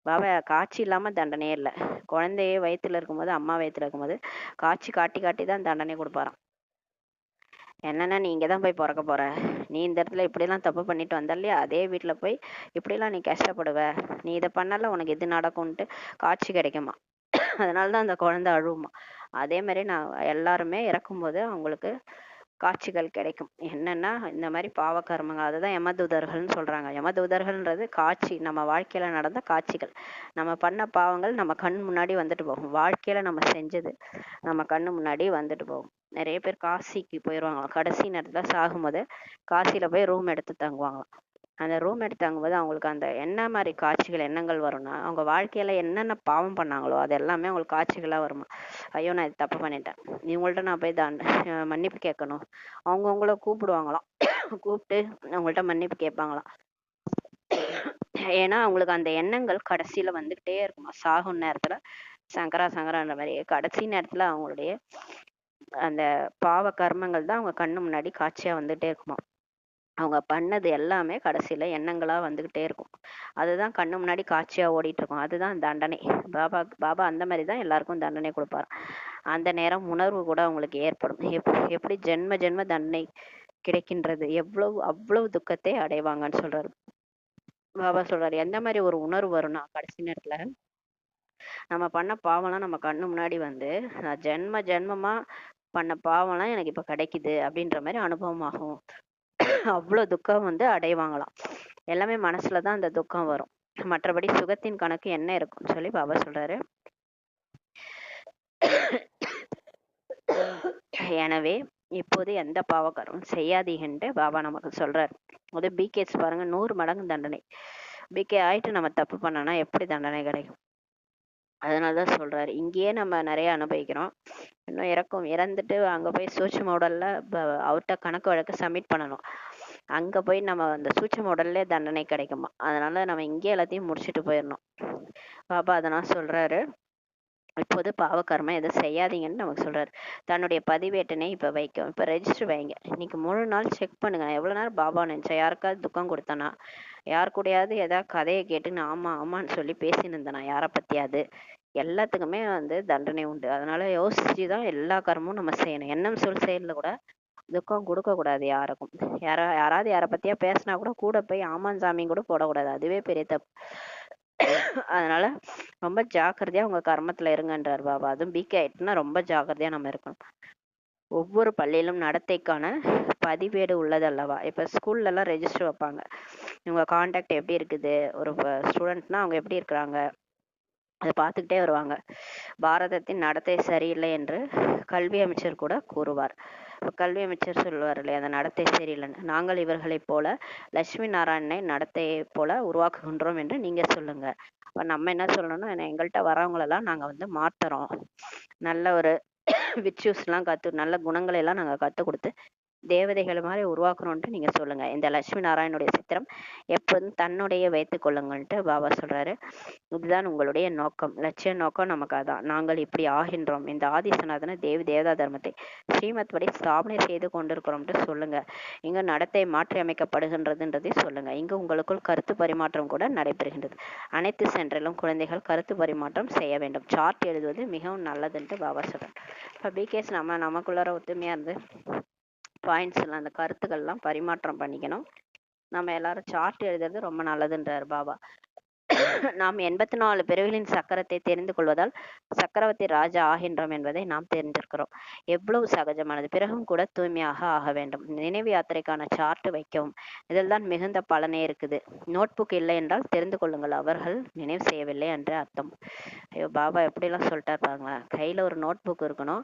பாபா. காட்சி இல்லாம தண்டனையே இல்லை. குழந்தையே வயிற்றுல இருக்கும்போது, அம்மா வயிற்றுல இருக்கும்போது காட்சி காட்டி காட்டி தான் தண்டனை கொடுப்பாராம். என்னன்னா நீ இங்கதான் போய் பிறக்க போற, நீ இந்த இடத்துல இப்படிலாம் தப்பு பண்ணிட்டு வந்த இல்லையா, அதே வீட்டுல போய் இப்படிலாம் நீ கஷ்டப்படுவ, நீ இதை பண்ணல உனக்கு இது நடக்கும்ட்டு காட்சி கிடைக்குமா. அதனாலதான் அந்த குழந்தை அழுவுமா. அதே மாதிரி நான் எல்லாருமே இறக்கும்போது அவங்களுக்கு காட்சிகள் கிடைக்கும். என்னன்னா இந்த மாதிரி பாவ கர்மங்கள், அதுதான் யமதூதர்கள்னு சொல்றாங்க. யமதூதர்கள்ன்றது காட்சி, நம்ம வாழ்க்கையில நடந்த காட்சிகள். நம்ம பண்ண பாவங்கள் நம்ம கண் முன்னாடி வந்துட்டு போகும், வாழ்க்கையில நம்ம செஞ்சது நம்ம கண்ணு முன்னாடி வந்துட்டு போகும். நிறைய பேர் காசிக்கு போயிடுவாங்களாம், கடைசி நேரத்துல சாகும்போது காசியில போய் ரூம் எடுத்து தங்குவாங்களாம். அந்த ரூம் எடுத்து தங்கும்போது அவங்களுக்கு அந்த என்ன மாதிரி காட்சிகள், எண்ணங்கள் வரும்னா, அவங்க வாழ்க்கையில என்னென்ன பாவம் பண்ணாங்களோ அது எல்லாமே அவங்களுக்கு காட்சிகளா வருமா. ஐயோ நான் இது தப்பு பண்ணிட்டேன், இவங்கள்ட்ட நான் போய் மன்னிப்பு கேட்கணும். அவங்கவுங்கள கூப்பிடுவாங்களாம், கூப்பிட்டு அவங்கள்ட்ட மன்னிப்பு கேட்பாங்களாம். ஏன்னா அவங்களுக்கு அந்த எண்ணங்கள் கடைசியில வந்துகிட்டே இருக்குமா. சாகும் நேரத்துல சங்கரா சங்கரான்ற மாதிரி கடைசி நேரத்துல அவங்களுடைய அந்த பாவ கர்மங்கள் தான் அவங்க கண்ணு முன்னாடி காட்சியா வந்துட்டே இருக்குமா. அவங்க பண்ணது எல்லாமே கடைசியில எண்ணங்களா வந்துகிட்டே இருக்கும். அதுதான் கண்ணு முன்னாடி காட்சியா ஓடிட்டு இருக்கும். அதுதான் தண்டனை. பாபா அந்த மாதிரி தான் எல்லாருக்கும் தண்டனை கொடுப்பாரு. அந்த நேரம் உணர்வு கூட அவங்களுக்கு ஏற்படும். எப்படி ஜென்ம ஜென்ம தண்டனை கிடைக்கின்றது, அவ்வளவு துக்கத்தை அடைவாங்கன்னு சொல்றாரு பாபா. சொல்றாரு எந்த மாதிரி ஒரு உணர்வு வரும்னா, கடைசி நேரத்துல நம்ம பண்ண பாவம்லாம் நம்ம கண்ணு முன்னாடி நான் ஜென்ம ஜென்மமா பண்ண பாவம்லாம் எனக்கு இப்ப கிடைக்குது அப்படின்ற மாதிரி அனுபவம் ஆகும். அவ்வளவு துக்கம் அடைவாங்களாம். எல்லாமே மனசுலதான் அந்த துக்கம் வரும், மற்றபடி சுகத்தின் கணக்கு என்ன இருக்கும்னு சொல்லி பாபா சொல்றாரு. எனவே இப்போது எந்த பாவக்காரமும் செய்யாதீங்கன்ட்டு பாபா நமக்கு சொல்றாரு. அது பிகேஸ் பாருங்க, 100 மடங்கு தண்டனை. பிகே ஆயிட்டு நம்ம தப்பு பண்ணோம்னா எப்படி தண்டனை கிடைக்கும். அதனாலதான் சொல்றாரு, இங்கேயே நம்ம நிறைய அனுபவிக்கிறோம், இன்னும் இறந்துட்டு அங்க போய் சூட்சும உடல்ல அவர்கிட்ட கணக்கு வழக்கு சப்மிட் பண்ணணும். அங்க போய் நம்ம அந்த சூட்சும உடல்ல தண்டனை கிடைக்குமா. அதனால நம்ம இங்கே எல்லாத்தையும் முடிச்சுட்டு போயிடணும். பாபா அதனால சொல்றாரு, இப்போது பாவகர்மம் எதுவும் செய்யாதீங்கன்னு நமக்கு சொல்றாரு. தன்னுடைய பதிவேட்டனை இப்ப வைக்கும். இப்ப ரெஜிஸ்டர் வைங்க. இன்னைக்கு முழு நாள் செக் பண்ணுங்க. நான் எவ்வளவு நேரம் பாபா நினைச்சேன், யாருக்காவது துக்கம் கொடுத்தனா, யார் கூடயாவது ஏதாவது கதையை கேட்டு நான் ஆமா ஆமான்னு சொல்லி பேசின்னு இருந்தேனா, யாரை பத்தியாவது. எல்லாத்துக்குமே தண்டனை உண்டு. அதனால யோசிச்சுதான் எல்லா கர்மமும் நம்ம செய்யணும். எண்ணம் சொல் செயல்ல கூட துக்கம் கொடுக்க கூடாது யாருக்கும். யாராவது யாரை பத்தியா பேசினா கூட போய் ஆமான் சாமி கூட போடக்கூடாது. அதுவே பெரிய தப்பு. அதனால ரொம்ப ஜாக்கிரதையா உங்க கர்மத்துல இருங்கன்றார் பாபா. அதுவும் பிகே ஆயிட்டுனா ரொம்ப ஜாக்கிரதையா நம்ம இருக்கணும். ஒவ்வொரு பள்ளியிலும் நடத்தைக்கான பதிவேடு உள்ளது அல்லவா. இப்ப ஸ்கூல்ல எல்லாம் ரெஜிஸ்டர் வைப்பாங்க. இவங்க கான்டாக்ட் எப்படி இருக்குது, ஒரு ஸ்டூடெண்ட்னா அவங்க எப்படி இருக்கிறாங்க, அதை பார்த்துக்கிட்டே வருவாங்க. பாரதத்தின் நடத்தை சரியில்லை என்று கல்வி அமைச்சர் கூட கூறுவார். இப்போ கல்வி அமைச்சர் சொல்லுவார் இல்லையா, அந்த நடத்தை சரியில்லைன்னு. நாங்கள் இவர்களைப் போல லட்சுமி நாராயணனை நடத்தையை போல உருவாக்குகின்றோம் என்று நீங்க சொல்லுங்க. அப்ப நம்ம என்ன சொல்லணும்னா, எங்கள்கிட்ட வரவங்களெல்லாம் நாங்க மாத்துறோம், நல்ல ஒரு விர்ச்சுவஸ்லாம் நல்ல குணங்களை எல்லாம் நாங்க கற்றுக் கொடுத்து தேவதைகள் மாதிரி உருவாக்கணும்ன்ட்டு நீங்க சொல்லுங்க. இந்த லட்சுமி நாராயணுடைய சித்திரம் எப்போதும் தன்னுடைய வைத்துக் கொள்ளுங்கள்ட்டு பாபா சொல்றாரு. இதுதான் உங்களுடைய நோக்கம், லட்சிய நோக்கம் நமக்கு அதான். நாங்கள் இப்படி ஆகின்றோம். இந்த ஆதிசநாதன தேவி தேவதா தர்மத்தை ஸ்ரீமத் படி ஸ்தாபனை செய்து கொண்டிருக்கிறோம்ட்டு சொல்லுங்க. இங்கு நடத்தை மாற்றி அமைக்கப்படுகின்றதுன்றதை சொல்லுங்க. இங்கு உங்களுக்குள் கருத்து பரிமாற்றம் கூட நடைபெறுகின்றது. அனைத்து சென்றிலும் குழந்தைகள் கருத்து பரிமாற்றம் செய்ய வேண்டும். சார்ட் எழுதுவது மிகவும் நல்லதுன்ட்டு பாபா சொல்றார். இப்போ பிகேஸ் நமக்குள்ளார ஒத்துமையா இருந்து பாயிண்ட்ஸ் எல்லாம் அந்த கருத்துக்கள் எல்லாம் பரிமாற்றம் பண்ணிக்கணும். நம்ம எல்லாரும் சார்ட் எழுதுறது ரொம்ப நல்லதுன்றார் பாபா. நாம் 84 பிறவிகளின் சக்கரத்தை தெரிந்து கொள்வதால் சக்கரவர்த்தி ராஜா ஆகின்றோம் என்பதை நாம் தெரிந்திருக்கிறோம். எவ்வளவு சகஜமானது. பிறகும் கூட தூய்மையாக ஆக வேண்டும். நினைவு யாத்திரைக்கான சார்ட் வைக்கவும். இதில் தான் மிகுந்த பலனே இருக்குது. நோட்புக் இல்லை என்றால் தெரிந்து கொள்ளுங்கள், அவர்கள் நினைவு செய்யவில்லை என்று அர்த்தம். ஐயோ பாபா எப்படிலாம் சொல்லிட்டாரு பாருங்களா. கையில ஒரு நோட் புக் இருக்கணும்,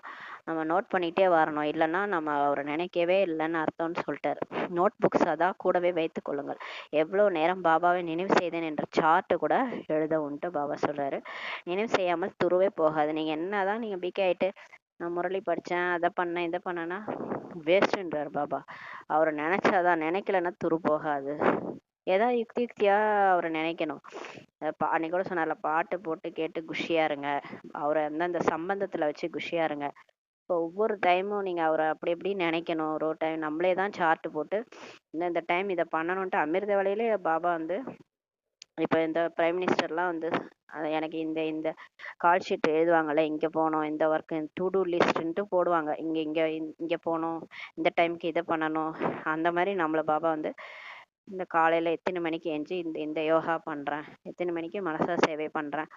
நம்ம நோட் பண்ணிட்டே வரணும், இல்லைன்னா நம்ம அவரை நினைக்கவே இல்லைன்னு அர்த்தம்னு சொல்லிட்டாரு. நோட் புக்ஸ் அதான் கூடவே வைத்துக் கொள்ளுங்கள். எவ்வளவு நேரம் பாபாவை நினைவு செய்தேன் என்ற சார்ட் கூட எழுத உண்டு பாபா சொல்றாரு. நினைவு செய்யாமல் துருவே போகாது. நீங்க என்னதான் நீங்க பிகே ஆயிட்டு நான் முரளி படிச்சேன், அதை பண்ணேன், இதை பண்ணேன்னா வேஸ்ட்ன்றார் பாபா. அவரை நினைச்சாதான், நினைக்கலன்னா துரு போகாது. ஏதாவது யுக்தி யுக்தியா அவரை நினைக்கணும். அன்னைக்கு கூட சொன்னார்ல, பாட்டு போட்டு கேட்டு குஷியா இருங்க, அவரை அந்த சம்பந்தத்துல வச்சு குஷியா இருங்க. இப்போ ஒவ்வொரு டைமும் நீங்க அவரை அப்படி எப்படி நினைக்கணும். ஒரு டைம் நம்மளே தான் சார்ட் போட்டு இந்த டைம் இதை பண்ணணும்ட்டு அமிர்த வேலையிலே பாபா இப்ப இந்த பிரைம் மினிஸ்டர்லாம் எனக்கு இந்த இந்த கால் ஷீட் எழுதுவாங்கல்ல, இங்க போகணும், இந்த ஒர்க் டு டூ லிஸ்ட்ன்ட்டு போடுவாங்க. இங்க இங்க இங்க போகணும், இந்த டைம்க்கு இதை பண்ணணும். அந்த மாதிரி நம்மள பாபா இந்த காலையில எத்தனை மணிக்கு எஞ்சி இந்த இந்த யோகா பண்றேன், எத்தனை மணிக்கு மனசா சேவை பண்றேன்,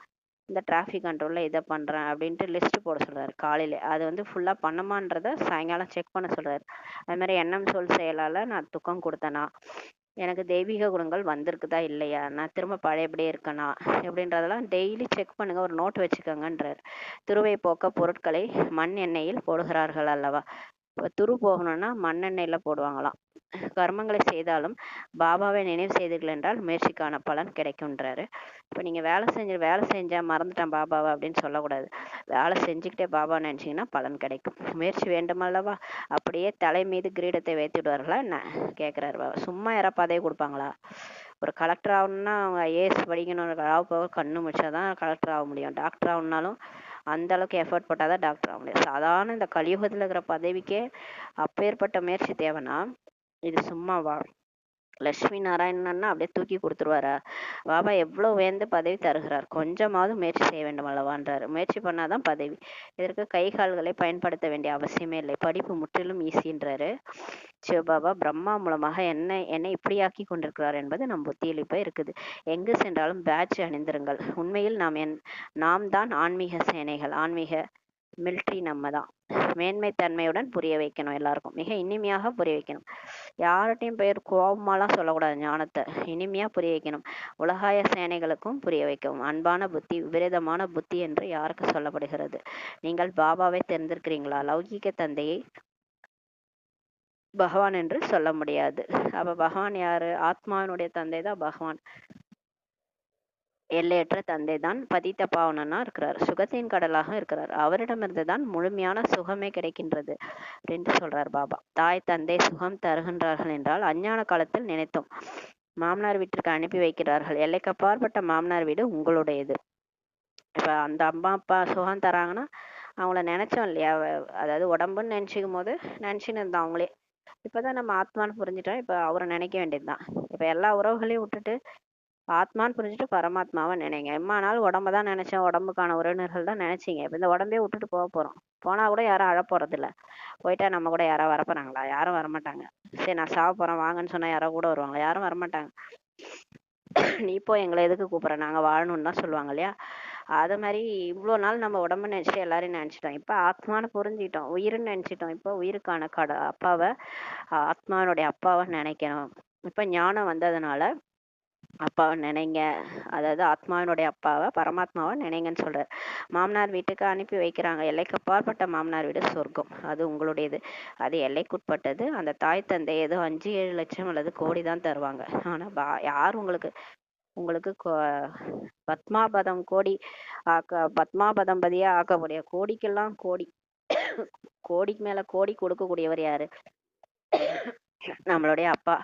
இந்த டிராஃபிக் கண்ட்ரோல்ல இதை பண்றேன் அப்படின்ட்டு லிஸ்ட் போட சொல்றாரு காலையில. அது ஃபுல்லா பண்ணமான்றத சாயங்காலம் செக் பண்ண சொல்றாரு. அது மாதிரி எண்ணம் சொல் செயலால நான் துக்கம் கொடுத்தேனா, எனக்கு தெய்வீக குணங்கள் வந்திருக்குதா இல்லையா, நான் திரும்ப பழையபடியே இருக்கேனா எப்படின்றதெல்லாம் டெய்லி செக் பண்ணுங்க, ஒரு நோட் வச்சுக்கோங்கன்றார். துருவை போக்க பொருட்களை மண் எண்ணெயில் போடுகிறார்கள் அல்லவா. இப்போ துரு போகணும்னா மண்ணெண்ணெயில போடுவாங்களாம். கர்மங்களை செய்தாலும் பாபாவை நினைவு செய்தீர்கள் என்றால் முயற்சிக்கான பலன் கிடைக்கும்ன்றாரு. இப்போ நீங்க வேலை செஞ்சா மறந்துட்டேன் பாபாவை அப்படின்னு சொல்லக்கூடாது. வேலை செஞ்சுக்கிட்டே பாபா நினைச்சீங்கன்னா பலன் கிடைக்கும். முயற்சி வேண்டுமல்லவா. அப்படியே தலை மீது கிரீடத்தை வைத்து விடுவார்களா என்ன கேட்கிறாரு பாபா. சும்மா யாரா பதவி கொடுப்பாங்களா. ஒரு கலெக்டர் ஆகணும்னா அவங்க ஐஏஎஸ் படிக்கணும், கண்ணு முடிச்சாதான் கலெக்டர் ஆக முடியும். டாக்டர் ஆகணும்னாலும் அந்த அளவுக்கு எஃபர்ட் போட்டாதான் டாக்டர் ஆக முடியும். சாதாரண இந்த கலியுகத்துல இருக்கிற பதவிக்கே அப்பேற்பட்ட முயற்சி தேவைன்னா இது சும்மாவா. லட்சுமி நாராயணன்னா அப்படியே தூக்கி கொடுத்துருவாரா. பாபா எவ்வளவு உயர்ந்து பதவி தருகிறார், கொஞ்சமாவது முயற்சி செய்ய வேண்டும் அல்லவான்றாரு. முயற்சி பண்ணாதான் பதவி. இதற்கு கை கால்களை பயன்படுத்த வேண்டிய அவசியமே இல்லை, படிப்பு முற்றிலும் ஈஸின்றாரு சிவபாபா. பிரம்மா மூலமாக என்னை இப்படியாக்கி கொண்டிருக்கிறார் என்பது நம் புத்தியில் இப்ப இருக்குது. எங்கு சென்றாலும் பேட்ச் அணிந்திருங்கள். உண்மையில் நாம் தான் ஆன்மீக சேனைகள், ஆன்மீக மிலிட்ரி நம்ம தான். மேன்மை தன்மையுடன் புரிய வைக்கணும், எல்லாருக்கும் மிக இனிமையாக புரிய வைக்கணும். யார்கிட்டையும் பேர் கோபமாலாம் சொல்லக்கூடாது. ஞானத்தை இனிமையா புரிய வைக்கணும். உலகாய சேனைகளுக்கும் புரிய வைக்கவும். அன்பான புத்தி விபரீதமான புத்தி என்று யாருக்கு சொல்லப்படுகிறது. நீங்கள் பாபாவை தெரிந்திருக்கிறீங்களா. லௌகீக தந்தையை பகவான் என்று சொல்ல முடியாது. அப்ப பகவான் யாரு. ஆத்மாவினுடைய தந்தை தான் பகவான். எல்லையற்ற தந்தை தான் பதித்த பாவனனா இருக்கிறார், சுகத்தின் கடலாக இருக்கிறார். அவரிடமிருந்து தான் முழுமையான சுகமே கிடைக்கின்றது அப்படின்னு சொல்றார் பாபா. தாய் தந்தை சுகம் தருகின்றார்கள் என்றால் அஞ்ஞான காலத்தில் நினைத்தோம். மாமனார் வீட்டிற்கு அனுப்பி வைக்கிறார்கள். எல்லைக்கு அப்பாற்பட்ட மாமனார் வீடு உங்களுடையது. இப்போ அந்த அம்மா அப்பா சுகம் தராங்கன்னா அவங்கள நினைச்சோம் இல்லையா, அதாவது உடம்புன்னு நினைச்சுக்கும் போது நினைச்சுன்னு இருந்தோம் அவங்களே. இப்பதான் நம்ம ஆத்மான்னு புரிஞ்சுட்டோம், இப்ப அவரை நினைக்க வேண்டியதுதான். இப்ப எல்லா உறவுகளையும் விட்டுட்டு ஆத்மான்னு புரிஞ்சுட்டு பரமாத்மாவை நினைங்க. எம்மா நாள் உடம்ப தான் நினைச்சோம், உடம்புக்கான உறவினர்கள் தான் நினைச்சீங்க. இப்ப இந்த உடம்பே விட்டுட்டு போக போறோம். போனா கூட யாரும் அழ போறது இல்ல. போயிட்டா நம்ம கூட யாராவது வரப்போறாங்களா? யாரும் வரமாட்டாங்க. சரி நான் சாவ போறேன் வாங்கன்னு சொன்னா யாராவது கூட வருவாங்க? யாரும் வரமாட்டாங்க. நீ போய் எங்களை எதுக்கு கூப்பிடுற, நாங்க வாழணும்னு தான் சொல்லுவாங்க இல்லையா. அது மாதிரி இவ்வளவு நாள் நம்ம உடம்புன்னு நினைச்சிட்டு எல்லாரையும் நினைச்சிட்டோம். இப்ப ஆத்மான்னு புரிஞ்சுக்கிட்டோம், உயிர்னு நினைச்சிட்டோம். இப்ப உயிருக்கான அப்பாவை, ஆத்மானுடைய அப்பாவை நினைக்கணும். இப்ப ஞானம் வந்ததுனால அப்பாவை நினைங்க, அதாவது ஆத்மாவினுடைய அப்பாவை பரமாத்மாவை நினைங்கன்னு சொல்றாரு. மாமனார் வீட்டுக்கு அனுப்பி வைக்கிறாங்க. எல்லைக்கு அப்பாற்பட்ட மாமனார் வீடு சொர்க்கம், அது உங்களுடையது. அது எல்லைக்குட்பட்டது. அந்த தாய் தந்தை ஏதோ 5-7 லட்சம் அல்லது கோடி தான் தருவாங்க. ஆனா யார் உங்களுக்கு உங்களுக்கு பத்மாபதம் கோடி பத்மாபதம் பதியா ஆக்கக்கூடிய கோடிக்கெல்லாம் கோடி, கோடிக்கு மேல கோடி கொடுக்கக்கூடியவர் யாரு? நம்மளுடைய அப்பா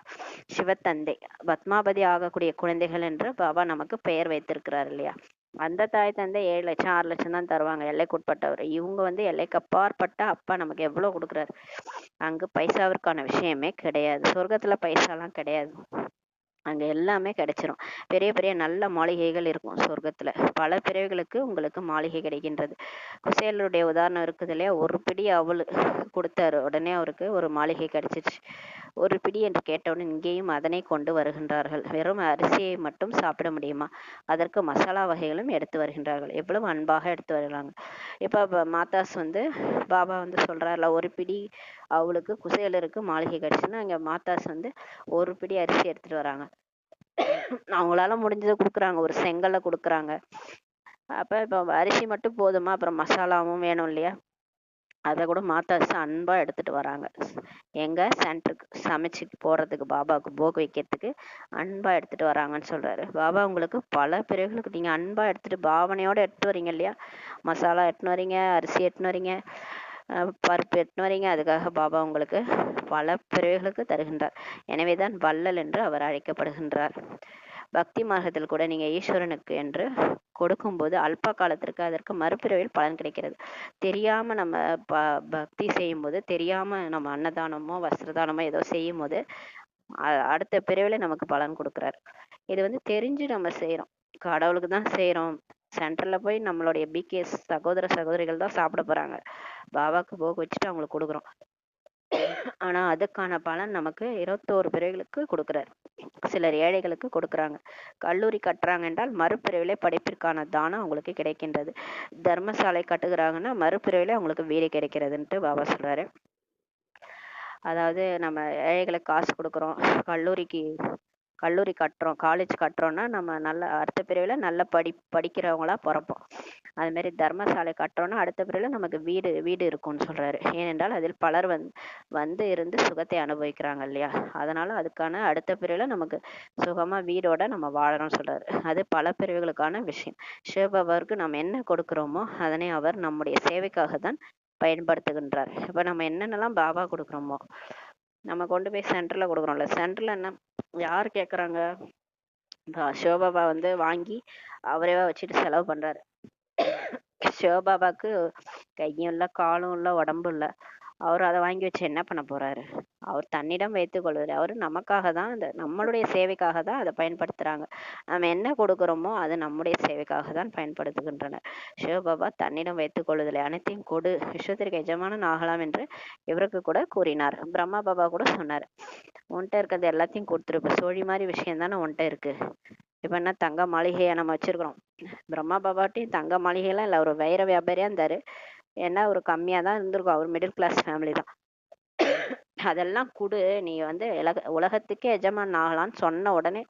சிவத்தந்தை. பத்மாபதி ஆகக்கூடிய குழந்தைகள் என்று பாபா நமக்கு பெயர் வைத்திருக்கிறார் இல்லையா. அந்த தாய் தந்தை 7 லட்சம் 6 லட்சம் தான் தருவாங்க, எல்லைக்குட்பட்டவர். இவங்க எல்லைக்கு அப்பாற்பட்ட அப்பா நமக்கு எவ்வளவு கொடுக்குறாரு. அங்கு பைசாவிற்கான விஷயமே கிடையாது. சொர்க்கத்துல பைசாலாம் கிடையாது. அங்க எல்லாமே கிடைச்சிரும். பெரிய பெரிய நல்ல மாளிகைகள் இருக்கும் சொர்க்கத்துல. பல பிறவிகளுக்கு உங்களுக்கு மாளிகை கிடைக்கின்றது. குசேலருடைய உதாரணம் இருக்குது இல்லையா. ஒரு பிடி அவள் கொடுத்தாரு, உடனே அவருக்கு ஒரு மாளிகை கிடைச்சிருச்சு. ஒரு பிடி என்று கேட்டவுடன் இங்கேயும் அதனை கொண்டு வருகின்றார்கள். வெறும் அரிசியை மட்டும் சாப்பிட முடியுமா? அதற்கு மசாலா வகைகளும் எடுத்து வருகின்றார்கள். எவ்வளவு அன்பாக எடுத்து வருகிறாங்க. இப்ப மாதாஸ் பாபா சொல்றாருல, ஒரு பிடி அவளுக்கு குசேலருக்கு மாளிகை கிடைச்சுன்னா அங்க மாதாஸ் ஒரு பிடி அரிசி எடுத்துட்டு வராங்க. அவங்களால முடிஞ்சதை கொடுக்குறாங்க, ஒரு செங்கல்ல கொடுக்குறாங்க. அப்ப இப்ப அரிசி மட்டும் போதுமா? அப்புறம் மசாலாவும் வேணும் இல்லையா. அதை கூட மாத்தாச்சு அன்பா எடுத்துட்டு வராங்க. எங்க சென்டருக்கு சமைச்சிட்டு போறதுக்கு, பாபாவுக்கு போக வைக்கிறதுக்கு அன்பா எடுத்துட்டு வராங்கன்னு சொல்றாரு. பாபா உங்களுக்கு பல பிறகுகளுக்கு நீங்க அன்பா எடுத்துட்டு பாவனையோட எடுத்து வரீங்க இல்லையா. மசாலா எடுத்துன்னு வரீங்க, அரிசி எடுத்துன்னு வரீங்க, பருப்பு எடுத்துன்னு வரீங்க. அதுக்காக பாபா உங்களுக்கு பல பிறவிகளுக்கு தருகின்றார். எனவேதான் வள்ளல் என்று அவர் அழைக்கப்படுகின்றார். பக்தி மார்க்கத்தில் கூட நீங்க ஈஸ்வரனுக்கு என்று கொடுக்கும்போது அல்ப காலத்திற்கு அதற்கு மறுபிறவியில் பலன் கிடைக்கிறது. தெரியாம நம்ம பக்தி செய்யும் போது, தெரியாம நம்ம அன்னதானமோ வஸ்திரதானமோ ஏதோ செய்யும் போது அடுத்த பிறவில நமக்கு பலன் கொடுக்குறாரு. இது தெரிஞ்சு நம்ம செய்யறோம், கடவுளுக்கு தான் செய்யறோம். சென்டர்ல போய் நம்மளுடைய பிகேஸ் சகோதர சகோதரிகள் தான் சாப்பிட போறாங்க. பாபாக்கு போக வச்சுட்டு அவங்களுக்கு கொடுக்குறோம். ஆனா அதுக்கான பலன் நமக்கு 21 பிறவிகளுக்கு கொடுக்குறாரு. சிலர் ஏழைகளுக்கு கொடுக்குறாங்க. கல்லூரி கட்டுறாங்க என்றால் மறுபிறவிலே படிப்பிற்கான தானம் அவங்களுக்கு கிடைக்கின்றது. தர்மசாலை கட்டுகிறாங்கன்னா மறுபிறவிலே அவங்களுக்கு வீடு கிடைக்கிறதுன்ட்டு பாபா சொல்றாரு. அதாவது நம்ம ஏழைகளுக்கு காசு கொடுக்குறோம், கல்லூரி கட்டுறோம், காலேஜ் கட்டுறோம்னா நம்ம நல்ல அடுத்த பிரிவுல நல்ல படிக்கிறவங்களா பிறப்போம். அது மாதிரி தர்மசாலை கட்டுறோம்னா அடுத்த பிரிவுல நமக்கு வீடு இருக்கும்னு சொல்றாரு. ஏனென்றால் அதில் பலர் இருந்து சுகத்தை அனுபவிக்கிறாங்க இல்லையா. அதனால அதுக்கான அடுத்த பிரிவுல நமக்கு சுகமா வீடோட நம்ம வாழறோம்னு சொல்றாரு. அது பல பிரிவுகளுக்கான விஷயம். சிவபாபாவுக்கு நம்ம என்ன கொடுக்கிறோமோ அதனை அவர் நம்முடைய சேவைக்காக தான் பயன்படுத்துகின்றார். இப்ப நம்ம என்னென்னலாம் பாபா கொடுக்குறோமோ நம்ம கொண்டு போய் சென்டர்ல கொடுக்குறோம்ல. சென்டர்ல என்ன யார் கேக்குறாங்க? சிவபாபா வாங்கி அவரே வச்சுட்டு செலவு பண்றாரு. சிவபாபாக்கு கையும் இல்ல, காலும் இல்ல, உடம்பும் இல்ல. அவர் அதை வாங்கி வச்சு என்ன பண்ண போறாரு? அவர் தன்னிடம் வைத்துக் கொள்வது. அவர் நமக்காக தான், நம்மளுடைய சேவைக்காக தான் அதை பயன்படுத்துறாங்க. நம்ம என்ன கொடுக்குறோமோ அது நம்முடைய சேவைக்காக தான் பயன்படுத்துகின்றனர். சிவபாபா தன்னிடம் வைத்துக் கொள்வதில்லை, அனைத்தையும் கொடு, விஸ்வத்திற்கு எஜமானன் ஆகலாம் என்று இவருக்கு கூட கூறினார். பிரம்மா பாபா கூட சொன்னார், உன்கிட்ட இருக்கிறது எல்லாத்தையும் கொடுத்துரு. இப்ப சோழி மாதிரி விஷயம் தானே உன்கிட்ட இருக்கு. இப்ப என்ன தங்க மாளிகையா நம்ம வச்சிருக்கிறோம்? பிரம்மா பாபாட்டையும் தங்க மாளிகையெல்லாம் இல்லை, ஒரு வைர வியாபாரியா இருந்தாரு. ஏன்னா ஒரு கம்மியா தான் இருந்திருக்கும், அவர் மிடில் கிளாஸ் ஃபேமிலி தான். அதெல்லாம் கொடு, நீ உலகத்துக்கே எஜமான் ஆகலான்னு சொன்ன உடனே,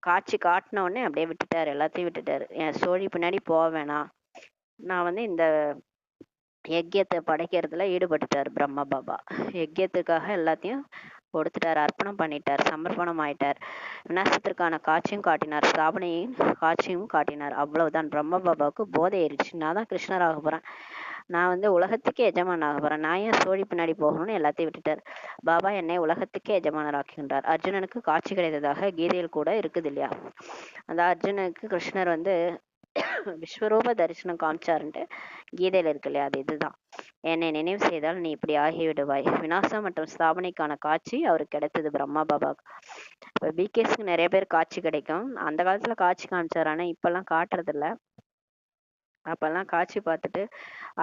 காட்சி காட்டின உடனே அப்படியே விட்டுட்டாரு, எல்லாத்தையும் விட்டுட்டாரு. என் சோழி பின்னாடி போக வேணாம், நான் இந்த யஜ்யத்தை படைக்கிறதுல ஈடுபட்டுட்டார் பிரம்மா பாபா. யஜ்யத்துக்காக எல்லாத்தையும் கொடுத்துட்டார், அர்ப்பணம் பண்ணிட்டார், சமர்ப்பணம் ஆயிட்டார். விநாசத்திற்கான காட்சியும் காட்டினார், ஸ்தாபனையின் காட்சியும் காட்டினார். அவ்வளவுதான். பிரம்ம பாபாவுக்கு போதை ஏறிடுச்சு, நான் தான் கிருஷ்ணர் ஆக போறேன், நான் உலகத்துக்கே எஜமான் ஆக போறேன், நான் ஏன் சோழி பின்னாடி போகணும்னு எல்லாத்தையும் விட்டுட்டார். பாபா என்னை உலகத்துக்கே எஜமானர் ஆக்குகின்றார். அர்ஜுனனுக்கு காட்சி கிடைத்ததாக கீதையில் கூட இருக்குது இல்லையா. அந்த அர்ஜுனனுக்கு கிருஷ்ணர் விஸ்வரூப தரிசனம் காமிச்சாருன்ட்டு கீதையில இருக்கு இல்லையா, அது இதுதான். என்னை நினைவு செய்தால் நீ இப்படி ஆகிவிடுவாய். விநாசம் மற்றும் ஸ்தாபனைக்கான காட்சி அவருக்கு கிடைத்தது பிரம்மா பாபாக்கு. இப்போ பிகேஸ்க்கு நிறைய பேர் காட்சி கிடைக்கும். அந்த காலத்துல காட்சி காமிச்சாரு, ஆனா இப்பெல்லாம் காட்டுறது இல்ல. அப்பெல்லாம் காட்சி பார்த்துட்டு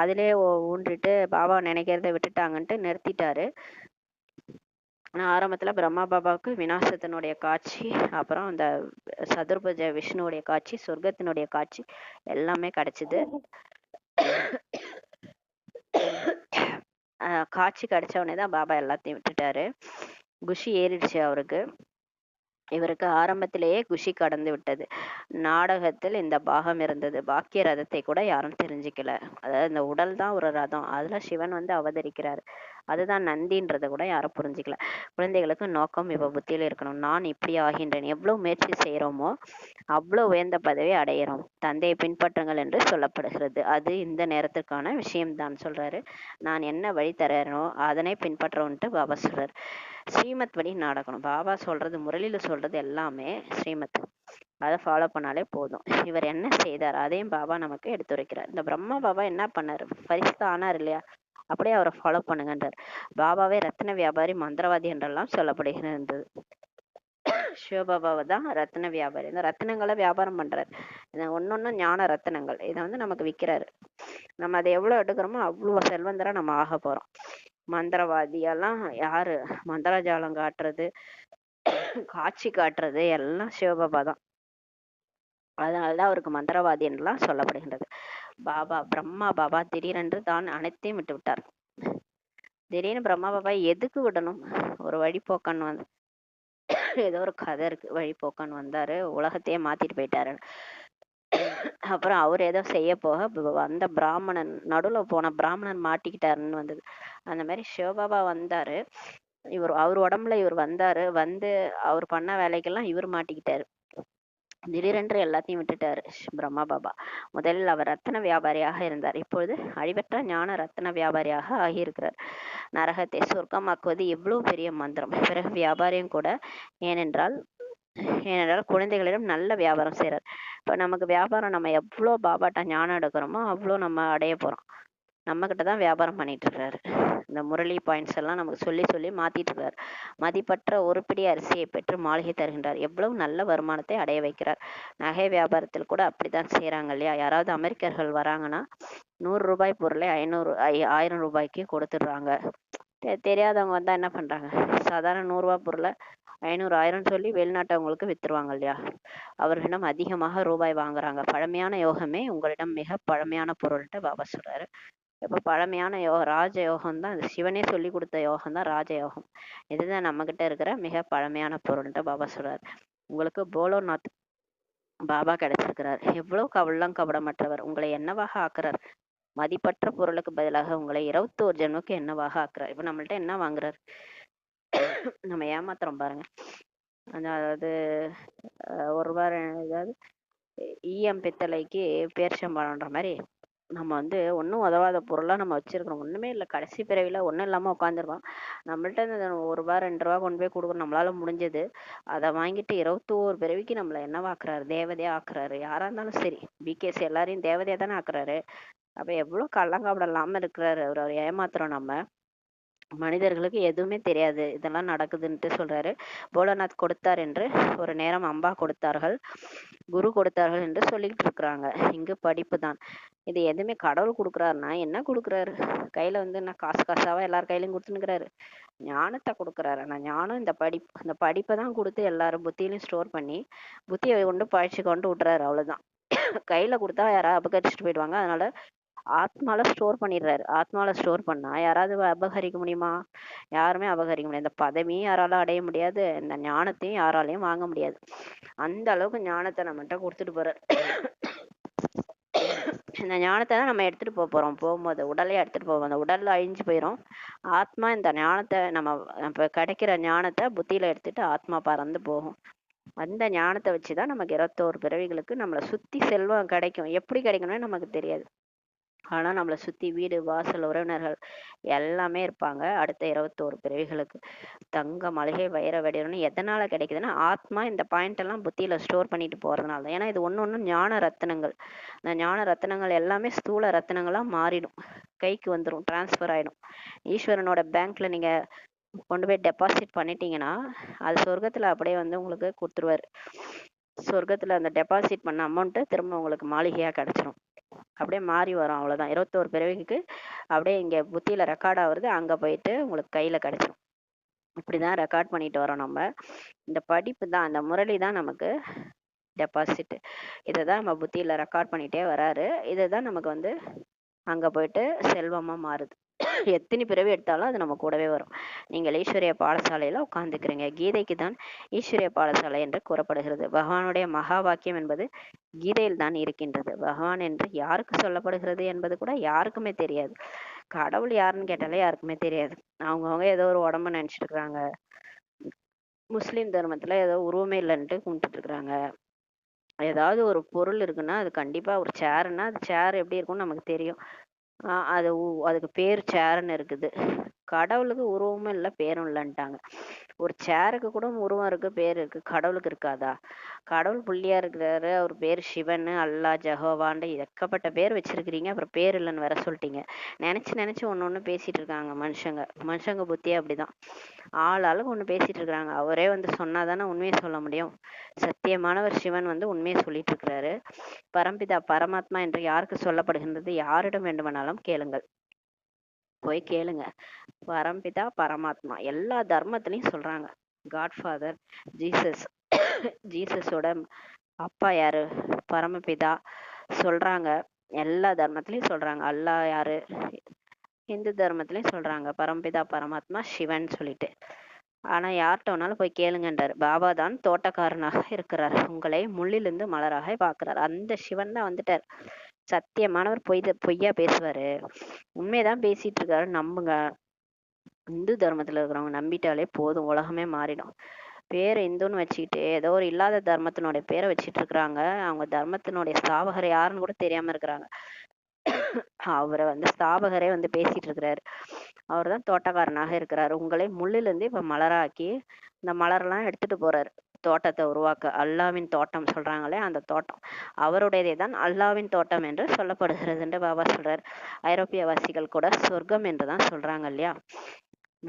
அதிலே ஊன்றிட்டு பாபா நினைக்கிறத விட்டுட்டாங்கன்ட்டு நிறுத்திட்டாரு. ஆனால் ஆரம்பத்தில் பிரம்மா பாபாவுக்கு விநாசத்தினுடைய காட்சி, அப்புறம் அந்த சதுர்புஜ விஷ்ணுவுடைய காட்சி, சொர்க்கத்தினுடைய காட்சி எல்லாமே கிடைச்சிது. காட்சி கிடைச்ச உடனே தான் பாபா எல்லாத்தையும் விட்டுட்டாரு. குஷி ஏறிடுச்சு அவருக்கு. இவருக்கு ஆரம்பத்திலேயே குஷி கடந்து விட்டது. நாடகத்தில் இந்த பாகம் இருந்தது. பாக்கிய ரதத்தை கூட யாரும் தெரிஞ்சுக்கல. அதாவது இந்த உடல் தான் ஒரு ரதம், அதுல சிவன் வந்து அவதரிக்கிறாரு, அதுதான் நந்தின்றதை கூட யாரும் புரிஞ்சுக்கல. குழந்தைகளுக்கு நோக்கம் இப்ப புத்தியில இருக்கணும். நான் இப்படி ஆகின்றேன். எவ்வளவு முயற்சி செய்யறோமோ அவ்வளவு உயர்ந்த பதவி அடையிறோம். தந்தையை பின்பற்றுங்கள் என்று சொல்லப்படுகிறது. அது இந்த நேரத்திற்கான விஷயம்தான் சொல்றாரு. நான் என்ன வழி தரேனோ அதனை பின்பற்றோன்ட்டு பாபா சொல்றாரு. ஸ்ரீமத் வழி நடக்கணும். பாபா சொல்றது, முரளியில சொல்றது எல்லாமே ஸ்ரீமத், அதை ஃபாலோ பண்ணாலே போதும். இவர் என்ன செய்தார் அதையும் பாபா நமக்கு எடுத்துரைக்கிறார். இந்த பிரம்மா பாபா என்ன பண்ணாரு, பரிசுத்த ஆனார் இல்லையா, அப்படியே அவரை ஃபாலோ பண்ணுங்கன்றார். பாபாவே ரத்ன வியாபாரி, மந்திரவாதி என்றெல்லாம் சொல்லப்படுகிறது. சிவபாபாவை தான் ரத்ன வியாபாரி. இந்த ரத்தினங்களை வியாபாரம் பண்றாரு. ஒன்னொன்னும் ஞான ரத்தினங்கள். இதை வந்து நமக்கு விற்கிறாரு. நம்ம அதை எவ்வளவு எடுக்கிறோமோ அவ்வளவு செல்வந்தரா நம்ம ஆக போறோம். மந்திரவாதியெல்லாம் யாரு, மந்திரஜாலம் காட்டுறது, காட்சி காட்டுறது எல்லாம் சிவபாபா தான். அதனாலதான் அவருக்கு மந்திரவாதி என்றெல்லாம் சொல்லப்படுகின்றது. பாபா பிரம்மா பாபா திடீரென்று தான் அனைத்தையும் விட்டு விட்டார். திடீர்னு பிரம்மா பாபா எதுக்கு விடணும்? ஒரு வழிபோக்கன் வந்து, ஏதோ ஒரு கதை இருக்கு, வழிபோக்கன் வந்தாரு, உலகத்தையே மாத்திட்டு போயிட்டாரு. அப்புறம் அவர் ஏதோ செய்ய போக அந்த பிராமணன், நடுவுல போன பிராமணன் மாட்டிக்கிட்டாருன்னு வந்தது. அந்த மாதிரி சிவபாபா வந்தாரு. அவர் உடம்புல இவர் வந்தாரு. வந்து அவர் பண்ண வேலைக்கெல்லாம் இவர் மாட்டிக்கிட்டாரு. திடீரென்று எல்லாத்தையும் விட்டுட்டாரு பிரம்மா பாபா. முதலில் அவர் ரத்தின வியாபாரியாக இருந்தார். இப்பொழுது அழிவற்ற ஞான ரத்தின வியாபாரியாக ஆகியிருக்கிறார். நரகத்தை சொர்க்கமாக்குவது எவ்வளவு பெரிய மந்திரம். பிறகு வியாபாரியும் கூட. ஏனென்றால் குழந்தைகளிடம் நல்ல வியாபாரம் செய்யறார். இப்ப நமக்கு வியாபாரம், நம்ம எவ்வளோ பாபாட்ட ஞானம் எடுக்கிறோமோ அவ்வளோ நம்ம அடைய போறோம். நம்ம கிட்ட தான் வியாபாரம் பண்ணிட்டு இருக்காரு. இந்த முரளி பாயிண்ட்ஸ் எல்லாம் நமக்கு சொல்லி சொல்லி மாத்திட்டு இருக்காரு. மதிப்பற்ற ஒரு பிடி அரிசியை பெற்று மாளிகை தருகின்றார். எவ்வளவு நல்ல வருமானத்தை அடைய வைக்கிறார். நகை வியாபாரத்தில் கூட அப்படித்தான் செய்யறாங்க இல்லையா. யாராவது அமெரிக்கர்கள் வராங்கன்னா 100 ரூபாய் பொருளை 1000 ரூபாய்க்கு கொடுத்துடுறாங்க. தெரியாதவங்க வந்தா என்ன பண்றாங்க, சாதாரண 100 ரூபாய் பொருளை 500 1000 சொல்லி வெளிநாட்டவங்களுக்கு வித்துருவாங்க இல்லையா. அவர்களிடம் அதிகமாக ரூபாய் வாங்குறாங்க. பழமையான யோகமே உங்களிடம் மிக பழமையான பொருள்கிட்ட பாபா சொல்றாரு. இப்ப பழமையான ராஜ யோகம் தான், சிவனே சொல்லி கொடுத்த யோகம் தான் ராஜயோகம். இதுதான் நம்ம கிட்ட இருக்கிற மிக பழமையான பொருள்கிட்ட பாபா சொல்றாரு. உங்களுக்கு போலோநாத் பாபா கிடைச்சிருக்கிறார். எவ்வளவு கவலம் கபடமற்றவர். உங்களை என்னவாக ஆக்குறார். மதிப்பற்ற பொருளுக்கு பதிலாக உங்களை 21 ஜென்மக்கு என்னவாக ஆக்குறார். இப்ப நம்மள்ட்ட என்ன வாங்குறாரு, நம்ம ஏமாத்துறோம் பாருங்க. அதாவது 1 ரூபாய், ஏதாவது ஈயம் பித்தளைக்கு பேரிச்சம்பழம்ன்ற மாதிரி நம்ம வந்து ஒன்றும் உதவாத பொருளாக நம்ம வச்சிருக்கிறோம். ஒன்றுமே இல்லை, கடைசி பிறவில ஒன்றும் இல்லாமல் உட்காந்துருக்கோம். நம்மள்ட்ட இந்த 1 ரூபாய் 2 ரூபா கொண்டு போய் கொடுக்கணும், நம்மளால முடிஞ்சது. அதை வாங்கிட்டு 21 பிறவிக்கு நம்மளை என்னவா ஆக்குறாரு, தேவதையா ஆக்குறாரு. யாரா இருந்தாலும் சரி, பிகேசி எல்லாரையும் தேவதையா தானே ஆக்குறாரு. அப்ப எவ்வளவு கள்ளங்காப்படம் இல்லாம இருக்கிறாரு அவர் ஏமாத்துறோம் நம்ம. மனிதர்களுக்கு எதுவுமே தெரியாது இதெல்லாம் நடக்குதுன்ட்டு சொல்றாரு. போலநாத் கொடுத்தார் என்று ஒரு நேரம் அம்பா கொடுத்தார்கள், குரு கொடுத்தார்கள் என்று சொல்லிட்டு இருக்கிறாங்க. இங்கு படிப்பு தான் இது. எதுவுமே கடவுள் கொடுக்குறாருன்னா என்ன கொடுக்குறாரு, கையில வந்து என்ன காசு காசாவா எல்லார் கையிலும் கொடுத்துனுக்குறாரு. ஞானத்தை கொடுக்குறாரு. ஆனா ஞானம் இந்த படிப்பை தான் கொடுத்து எல்லாரும் புத்தியிலும் ஸ்டோர் பண்ணி புத்தியை கொண்டு பழிச்சு கொண்டு விட்டுறாரு. அவ்வளவுதான். கையில கொடுத்தா யாராவது அபகரிச்சுட்டு போயிடுவாங்க. அதனால ஆத்மால ஸ்டோர் பண்ணிடுறாரு. ஆத்மால ஸ்டோர் பண்ணா யாராவது அபகரிக்க முடியுமா? யாருமே அபகரிக்க முடியாது. இந்த பதவியும் யாராலும் அடைய முடியாது, இந்த ஞானத்தையும் யாராலையும் வாங்க முடியாது. அந்த அளவுக்கு ஞானத்தை நம்மகிட்ட கொடுத்துட்டு போறாரு. இந்த ஞானத்தை தான் நம்ம எடுத்துட்டு போறோம். போகும்போது உடலையே எடுத்துட்டு போவோம். அந்த உடல்ல அழிஞ்சு போயிடும். ஆத்மா இந்த ஞானத்தை, நம்ம கிடைக்கிற ஞானத்தை புத்தியில எடுத்துட்டு ஆத்மா பறந்து போகும். அந்த ஞானத்தை வச்சுதான் நமக்கு 21 பிறவிகளுக்கு நம்மளை சுத்தி செல்வம் கிடைக்கும். எப்படி கிடைக்கணும்னு நமக்கு தெரியாது. ஆனா நம்மளை சுத்தி வீடு வாசல் உறவினர்கள் எல்லாமே இருப்பாங்க. அடுத்த 21 பிறவிகளுக்கு தங்க மளிகை வைர வெடின்னு எதனால கிடைக்குதுன்னா ஆத்மா இந்த பாயிண்ட் எல்லாம் புத்தியில ஸ்டோர் பண்ணிட்டு போறதுனால தான். ஏன்னா இது ஒண்ணு ஒண்ணு ஞான ரத்தினங்கள். இந்த ஞான ரத்தினங்கள் எல்லாமே ஸ்தூல ரத்தினங்களா மாறிடும், கைக்கு வந்துடும், டிரான்ஸ்ஃபர் ஆயிடும். ஈஸ்வரனோட பேங்க்ல நீங்க கொண்டு போய் டெபாசிட் பண்ணிட்டீங்கன்னா அது சொர்க்கத்துல அப்படியே வந்து உங்களுக்கு கொடுத்துருவாரு. சொர்க்கத்துல அந்த டெபாசிட் பண்ண அமௌண்ட் திரும்ப உங்களுக்கு மாளிகையா கிடைச்சிரும். அப்படியே மாறி வரும், அவ்வளவுதான். 21 பிறவிக்கு அப்படியே இங்க புத்தியில ரெக்கார்ட் ஆகுறது, அங்க போயிட்டு உங்களுக்கு கையில கிடைச்சிரும். இப்படிதான் ரெக்கார்ட் பண்ணிட்டு வரோம் நம்ம. இந்த படிப்பு தான், அந்த முரளி தான் நமக்கு டெபாசிட். இதை தான் நம்ம புத்தியில ரெக்கார்ட் பண்ணிட்டே வராரு. இதுதான் நமக்கு வந்து அங்க போயிட்டு செல்வமா மாறுது. எத்தனை பிறவி எடுத்தாலும் அது நம்ம கூடவே வரும். நீங்கள் ஈஸ்வரிய பாடசாலையில உட்கார்ந்துக்கிறீங்க. கீதைக்கு தான் ஈஸ்வரிய பாடசாலை என்று கூறப்படுகிறது. பகவானுடைய மகா வாக்கியம் என்பது கீதையில் தான் இருக்கின்றது. பகவான் என்று யாருக்கு சொல்லப்படுகிறது என்பது கூட யாருக்குமே தெரியாது. கடவுள் யாருன்னு கேட்டாலே யாருக்குமே தெரியாது. அவங்கவுங்க ஏதோ ஒரு உடம்ப நினைச்சிட்டு இருக்கிறாங்க. முஸ்லிம் தர்மத்துல ஏதோ உருவமே இல்லைன்ட்டு கும்பிட்டுட்டு இருக்கிறாங்க. ஏதாவது ஒரு பொருள் இருக்குன்னா அது கண்டிப்பா ஒரு சேர்னா அது சேர் எப்படி இருக்கும்னு நமக்கு தெரியும். அதுக்கு பேர் சேர்ன்னு இருக்குது. கடவுளுக்கு உருவமும் இல்லை பேரும் இல்லைன்ட்டாங்க. ஒரு சேருக்கு கூட உருவம் இருக்கு, பேர் இருக்கு, கடவுளுக்கு இருக்காதா? கடவுள் புள்ளியா இருக்கிறாரு, அவர் பேர் சிவன், அல்லா, ஜஹோவான்னு ஏகப்பட்ட பேர் வச்சிருக்கிறீங்க, அப்புறம் பேர் இல்லைன்னு வேற சொல்லிட்டீங்க. நினைச்சு ஒண்ணு பேசிட்டு இருக்காங்க மனுஷங்க புத்தியே அப்படிதான். ஆளாளுக்கு ஒண்ணு பேசிட்டு இருக்கிறாங்க. அவரே வந்து சொன்னாதானே உண்மையை சொல்ல முடியும். சத்தியமானவர் சிவன் வந்து உண்மையை சொல்லிட்டு இருக்கிறாரு. பரம்பிதா பரமாத்மா என்று யாருக்கு சொல்லப்படுகின்றது? யாரிடம் வேண்டுமானாலும் கேளுங்கள், போய் கேளுங்க. பரம்பிதா பரமாத்மா எல்லா தர்மத்திலையும் சொல்றாங்க. காட்ஃபாதர் ஜீசஸ், ஜீசஸோட அப்பா யாரு? பரமபிதா சொல்றாங்க. எல்லா தர்மத்திலையும் சொல்றாங்க. அல்லாஹ் யாரு? இந்து தர்மத்திலையும் சொல்றாங்க பரம்பிதா பரமாத்மா சிவன் சொல்லிட்டு. ஆனா யார்கிட்ட வேணாலும் போய் கேளுங்கன்றாரு. பாபா தான் தோட்டக்காரனாக இருக்கிறார், உங்களை முள்ளிலிருந்து மலராக பார்க்கிறார். அந்த சிவன் தான் வந்துட்டார். சத்தியமானவர் பொய்யா பேசுவாரு? உண்மையதான் பேசிட்டு இருக்காரு, நம்புங்க. இந்து தர்மத்துல இருக்கிறவங்க நம்பிட்டாலே போதும், உலகமே மாறிடும். பேரை இந்துன்னு வச்சுக்கிட்டு ஏதோ ஒரு இல்லாத தர்மத்தினுடைய பேரை வச்சிட்டு இருக்கிறாங்க. அவங்க தர்மத்தினுடைய ஸ்தாபகர் யாருன்னு கூட தெரியாம இருக்கிறாங்க. அவரை வந்து ஸ்தாபகரே வந்து பேசிட்டு இருக்கிறாரு. அவர் தான் தோட்டக்காரனாக இருக்கிறாரு. உங்களை முள்ளிலிருந்து இப்ப மலராக்கி இந்த மலரெல்லாம் எடுத்துட்டு போறாரு. தோட்டத்தை உருவாக்க அல்லாவின் தோட்டம் சொல்றாங்களே, அந்த தோட்டம் அவருடையதே தான் அல்லாவின் தோட்டம் என்று சொல்லப்படுகிறது என்று பாபா சொல்றாரு. ஐரோப்பிய வாசிகள் கூட சொர்க்கம் என்றுதான் சொல்றாங்க இல்லையா?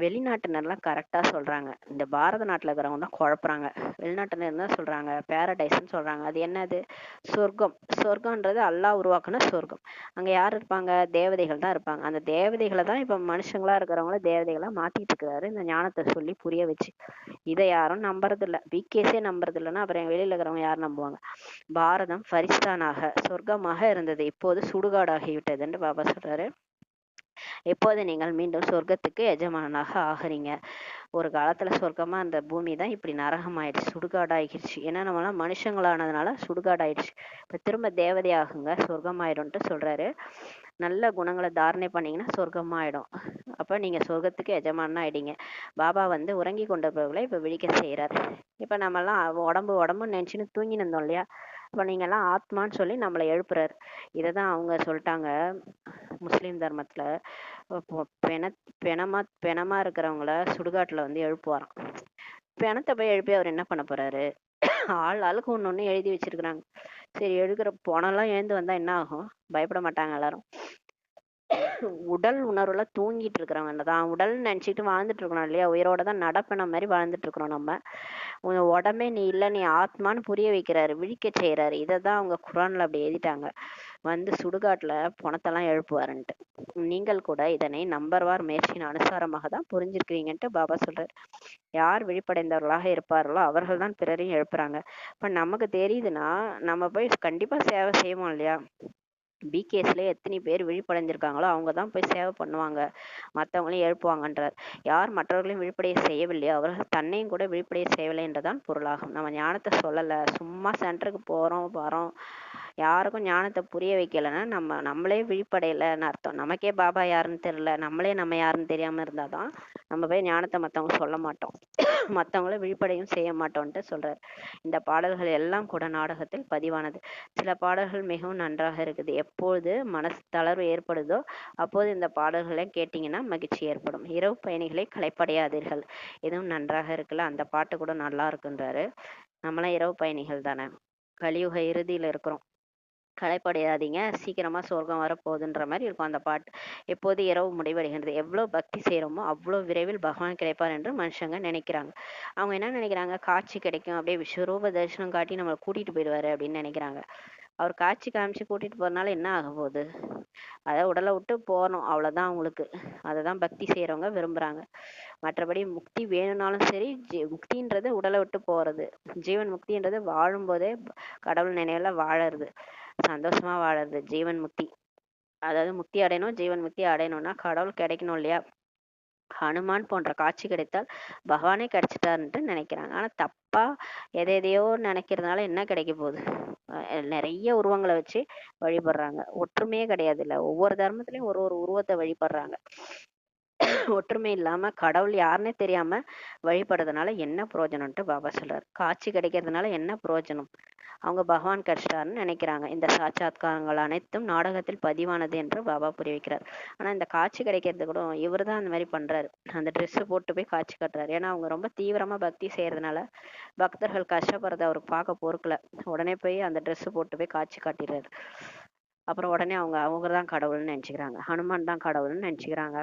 வெளிநாட்டினர்லாம் கரெக்டா சொல்றாங்க. இந்த பாரத நாட்டுல இருக்கிறவங்க தான் குழப்புறாங்க. வெளிநாட்டினர் தான் சொல்றாங்க பேரடைஸ்ன்னு சொல்றாங்க. அது என்னது? சொர்க்கம். சொர்க்கம்ன்றது அல்லாஹ் உருவாக்குன சொர்க்கம். அங்க யார் இருப்பாங்க? தேவதைகள் தான் இருப்பாங்க. அந்த தேவதைகளை தான் இப்ப மனுஷங்களா இருக்கிறவங்கள தேவதைகளா மாத்திட்டு இருக்கிறாரு, இந்த ஞானத்தை சொல்லி புரிய வச்சு. இதை யாரும் நம்புறது இல்ல. பிகேஸே நம்புறது இல்லைன்னா அப்புறம் வெளியில இருக்கிறவங்க யார் நம்புவாங்க? பாரதம் ஃபரிஸ்தானாக சொர்க்கமாக இருந்தது, இப்போது சுடுகாடாகிவிட்டதுன்னு பாபா சொல்றாரு. எப்போது நீங்கள் மீண்டும் சொர்க்கத்துக்கு எஜமானனாக ஆகுறீங்க? ஒரு காலத்துல சொர்க்கமா அந்த பூமி தான் இப்படி நரகம் ஆயிடுச்சு, சுடுகாடாயிடுச்சு. ஏன்னா நம்மளாம் மனுஷங்களானதுனால சுடுகாடாயிடுச்சு. இப்ப திரும்ப தேவதை ஆகுங்க, சொர்க்கமாயிடும்ட்டு சொல்றாரு. நல்ல குணங்களை தாரணை பண்ணீங்கன்னா சொர்க்கமாயிடும். அப்ப நீங்க சொர்க்கத்துக்கு எஜமானா ஆயிடுங்க. பாபா வந்து உறங்கி கொண்டவர்களை இப்ப விழிக்க செய்யறாரு. இப்ப நம்ம எல்லாம் உடம்புன்னு நினைச்சுன்னு தூங்கி இருந்தோம் இல்லையா? இப்ப நீங்க எல்லாம் ஆத்மான்னு சொல்லி நம்மளை எழுப்புறாரு. இததான் அவங்க சொல்லிட்டாங்க முஸ்லிம் தர்மத்துல. பிணமா இருக்கிறவங்கள சுடுகாட்டுல வந்து எழுப்புவாராம். பிணத்தை போய் எழுப்பி அவர் என்ன பண்ண போறாரு? ஆளுக்கு ஒண்ணு எழுதி வச்சிருக்கிறாங்க. சரி, எழுதுற பணம்லாம் எழுந்து வந்தா என்ன ஆகும்? பயப்பட மாட்டாங்க எல்லாரும்? உடல் உணர்வுல தூங்கிட்டு இருக்கிறவங்க தான் உடல் நினைச்சிட்டு வாழ்ந்துட்டு இருக்கணும் இல்லையா? உயிரோட தான் நடப்பின மாதிரி வாழ்ந்துட்டு இருக்கிறோம் நம்ம. உன் உடம்பே நீ இல்ல, நீ ஆத்மான்னு புரிய வைக்கிறாரு, விழிக்க செய்யறாரு. இதைதான் அவங்க குரான்ல அப்படி எழுதிட்டாங்க. வந்து சுடுகாட்டுல பணத்தெல்லாம் எழுப்புவாருன்ட்டு. நீங்கள் கூட இதனை நம்பர்வார் முயற்சியின் அனுசாரமாக தான் புரிஞ்சிருக்கிறீங்கன்ட்டு பாபா சொல்றாரு. யார் விழிப்படைந்தவர்களாக இருப்பார்களோ அவர்கள் தான் பிறரையும் எழுப்புறாங்க. இப்ப நமக்கு தெரியுதுன்னா நம்ம போய் கண்டிப்பா சேவை செய்வோம் இல்லையா? பிகேஸ்ல எத்தனை பேர் விழிப்படைஞ்சிருக்காங்களோ அவங்க தான் போய் சேவை பண்ணுவாங்க, மற்றவங்களையும் எழுப்புவாங்கன்றார். யார் மற்றவர்களையும் விழிப்படைய செய்யவில்லையோ அவர்கள் தன்னையும் கூட விழிப்படைய செய்யவில்லை என்றுதான் பொருளாகும். நம்ம ஞானத்தை சொல்லலை, சும்மா சென்டருக்கு போறோம் வரோம், யாருக்கும் ஞானத்தை புரிய வைக்கலைன்னா நம்மளே விழிப்படையலைன்னு அர்த்தம். நமக்கே பாபா யாருன்னு தெரியல, நம்மளே நம்ம யாருன்னு தெரியாம இருந்தாதான் நம்ம போய் ஞானத்தை மற்றவங்க சொல்ல மாட்டோம், மற்றவங்கள விழிப்படையும் செய்ய மாட்டோம்ட்டு சொல்றாரு. இந்த பாடல்கள் எல்லாம் கூட நாடகத்தில் பதிவானது. சில பாடல்கள் மிகவும் நன்றாக இருக்குது. எப்போது மனசு தளர்வு ஏற்படுதோ அப்போது இந்த பாடல்களை கேட்டீங்கன்னா மகிழ்ச்சி ஏற்படும். இரவு பயணிகளை களைப்படையாதீர்கள். இதுவும் நன்றாக இருக்குல்ல, அந்த பாட்டு கூட நல்லா இருக்குன்றாரு. நம்மளாம் இரவு பயணிகள் தானே, கலியுக இறுதியில இருக்கிறோம். களைப்படையாதீங்க, சீக்கிரமா சொர்க்கம் வரப்போகுதுன்ற மாதிரி இருக்கும் அந்த பாட்டு. எப்போது இரவு முடிவடைகின்றது, எவ்வளவு பக்தி செய்யறோமோ அவ்வளோ விரைவில் பகவான் கிடைப்பார் என்று மனுஷங்க நினைக்கிறாங்க. அவங்க என்ன நினைக்கிறாங்க, காட்சி கிடைக்கும், அப்படியே விஸ்வரூப தரிசனம் காட்டி நம்மளை கூட்டிட்டு போயிடுவாரு அப்படின்னு நினைக்கிறாங்க. அவர் காட்சி காமிச்சு கூட்டிட்டு போறதுனால என்ன ஆக போகுது? அதை உடலை விட்டு போகணும், அவ்வளவுதான் அவங்களுக்கு. அததான் பக்தி செய்யறவங்க விரும்புறாங்க. மற்றபடி முக்தி வேணும்னாலும் சரி, முக்தின்றது உடலை விட்டு போறது, ஜீவன் முக்தின்றது வாழும்போதே கடவுள் நினைவுல வாழறது, சந்தோஷமா வாழறது ஜீவன் முக்தி. அதாவது முக்தி அடையணும், ஜீவன் முக்தி அடையணும்னா கடவுள் கிடைக்கணும் இல்லையா? ஹனுமான் போன்ற காட்சி கிடைத்தால் பகவானே கிடைச்சிட்டாருன்ட்டு நினைக்கிறாங்க. ஆனா தப்பா எதையோ நினைக்கிறதுனால என்ன கிடைக்க போகுது? நிறைய உருவங்களை வச்சு வழிபடுறாங்க, ஒற்றுமையே கிடையாது. இல்ல, ஒவ்வொரு தர்மத்திலயும் ஒரு ஒரு உருவத்தை வழிபடுறாங்க. ஒற்றுமை இல்லாம கடவுள் யாருன்னே தெரியாம வழிபடுறதுனால என்ன பிரயோஜனம்ட்டு பாபா சொல்றாரு. காட்சி கிடைக்கிறதுனால என்ன பிரயோஜனம்? அவங்க பகவான் கிடைச்சிட்டாருன்னு நினைக்கிறாங்க. இந்த சாட்சாத்காரங்கள் அனைத்தும் நாடகத்தில் பதிவானது என்று பாபா புரிய வைக்கிறார். ஆனா இந்த காட்சி கிடைக்கிறது கூட இவர் தான் அந்த மாதிரி பண்றாரு. அந்த ட்ரெஸ் போட்டு போய் காட்சி கட்டுறாரு. ஏன்னா அவங்க ரொம்ப தீவிரமா பக்தி செய்யறதுனால பக்தர்கள் கஷ்டப்படுறத அவர் பார்க்க பொறுக்கல. உடனே போய் அந்த ட்ரெஸ் போட்டு போய் காட்சி காட்டிடுறாரு. அப்புறம் உடனே அவங்க தான் கடவுள்னு நினைச்சுக்கிறாங்க, ஹனுமான் தான் கடவுள்னு நினைச்சுக்கிறாங்க.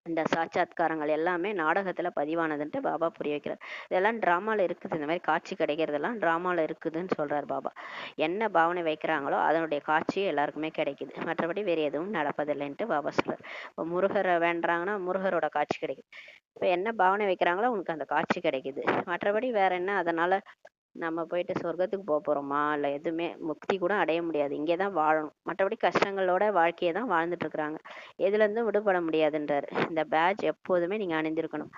இந்த சாட்சாத்காரங்கள் எல்லாமே நாடகத்துல பதிவானதுன்ட்டு பாபா புரிய வைக்கிறார். இதெல்லாம் டிராமால இருக்குது, இந்த மாதிரி காட்சி கிடைக்கிறதெல்லாம் டிராமால இருக்குதுன்னு சொல்றாரு பாபா. என்ன பாவனை வைக்கிறாங்களோ அதனுடைய காட்சி எல்லாருக்குமே கிடைக்குது, மற்றபடி வேற எதுவும் நடப்பதில்லைன்ட்டு பாபா சொல்றாரு. இப்போ முருகரை வேண்டாங்கன்னா முருகரோட காட்சி கிடைக்குது. இப்போ என்ன பாவனை வைக்கிறாங்களோ உனக்கு அந்த காட்சி கிடைக்குது, மற்றபடி வேற என்ன? அதனால நம்ம போயிட்டு சொர்க்கத்துக்கு போக போறோமா? இல்லை எதுவுமே முக்தி கூட அடைய முடியாது, இங்கே தான் வாழணும். மற்றபடி கஷ்டங்களோட வாழ்க்கையை தான் வாழ்ந்துட்டு இருக்கிறாங்க, எதுல இருந்தும் விடுபட முடியாதுன்றாரு. இந்த பேட்ச் எப்போதுமே நீங்க அணிந்திருக்கணும்.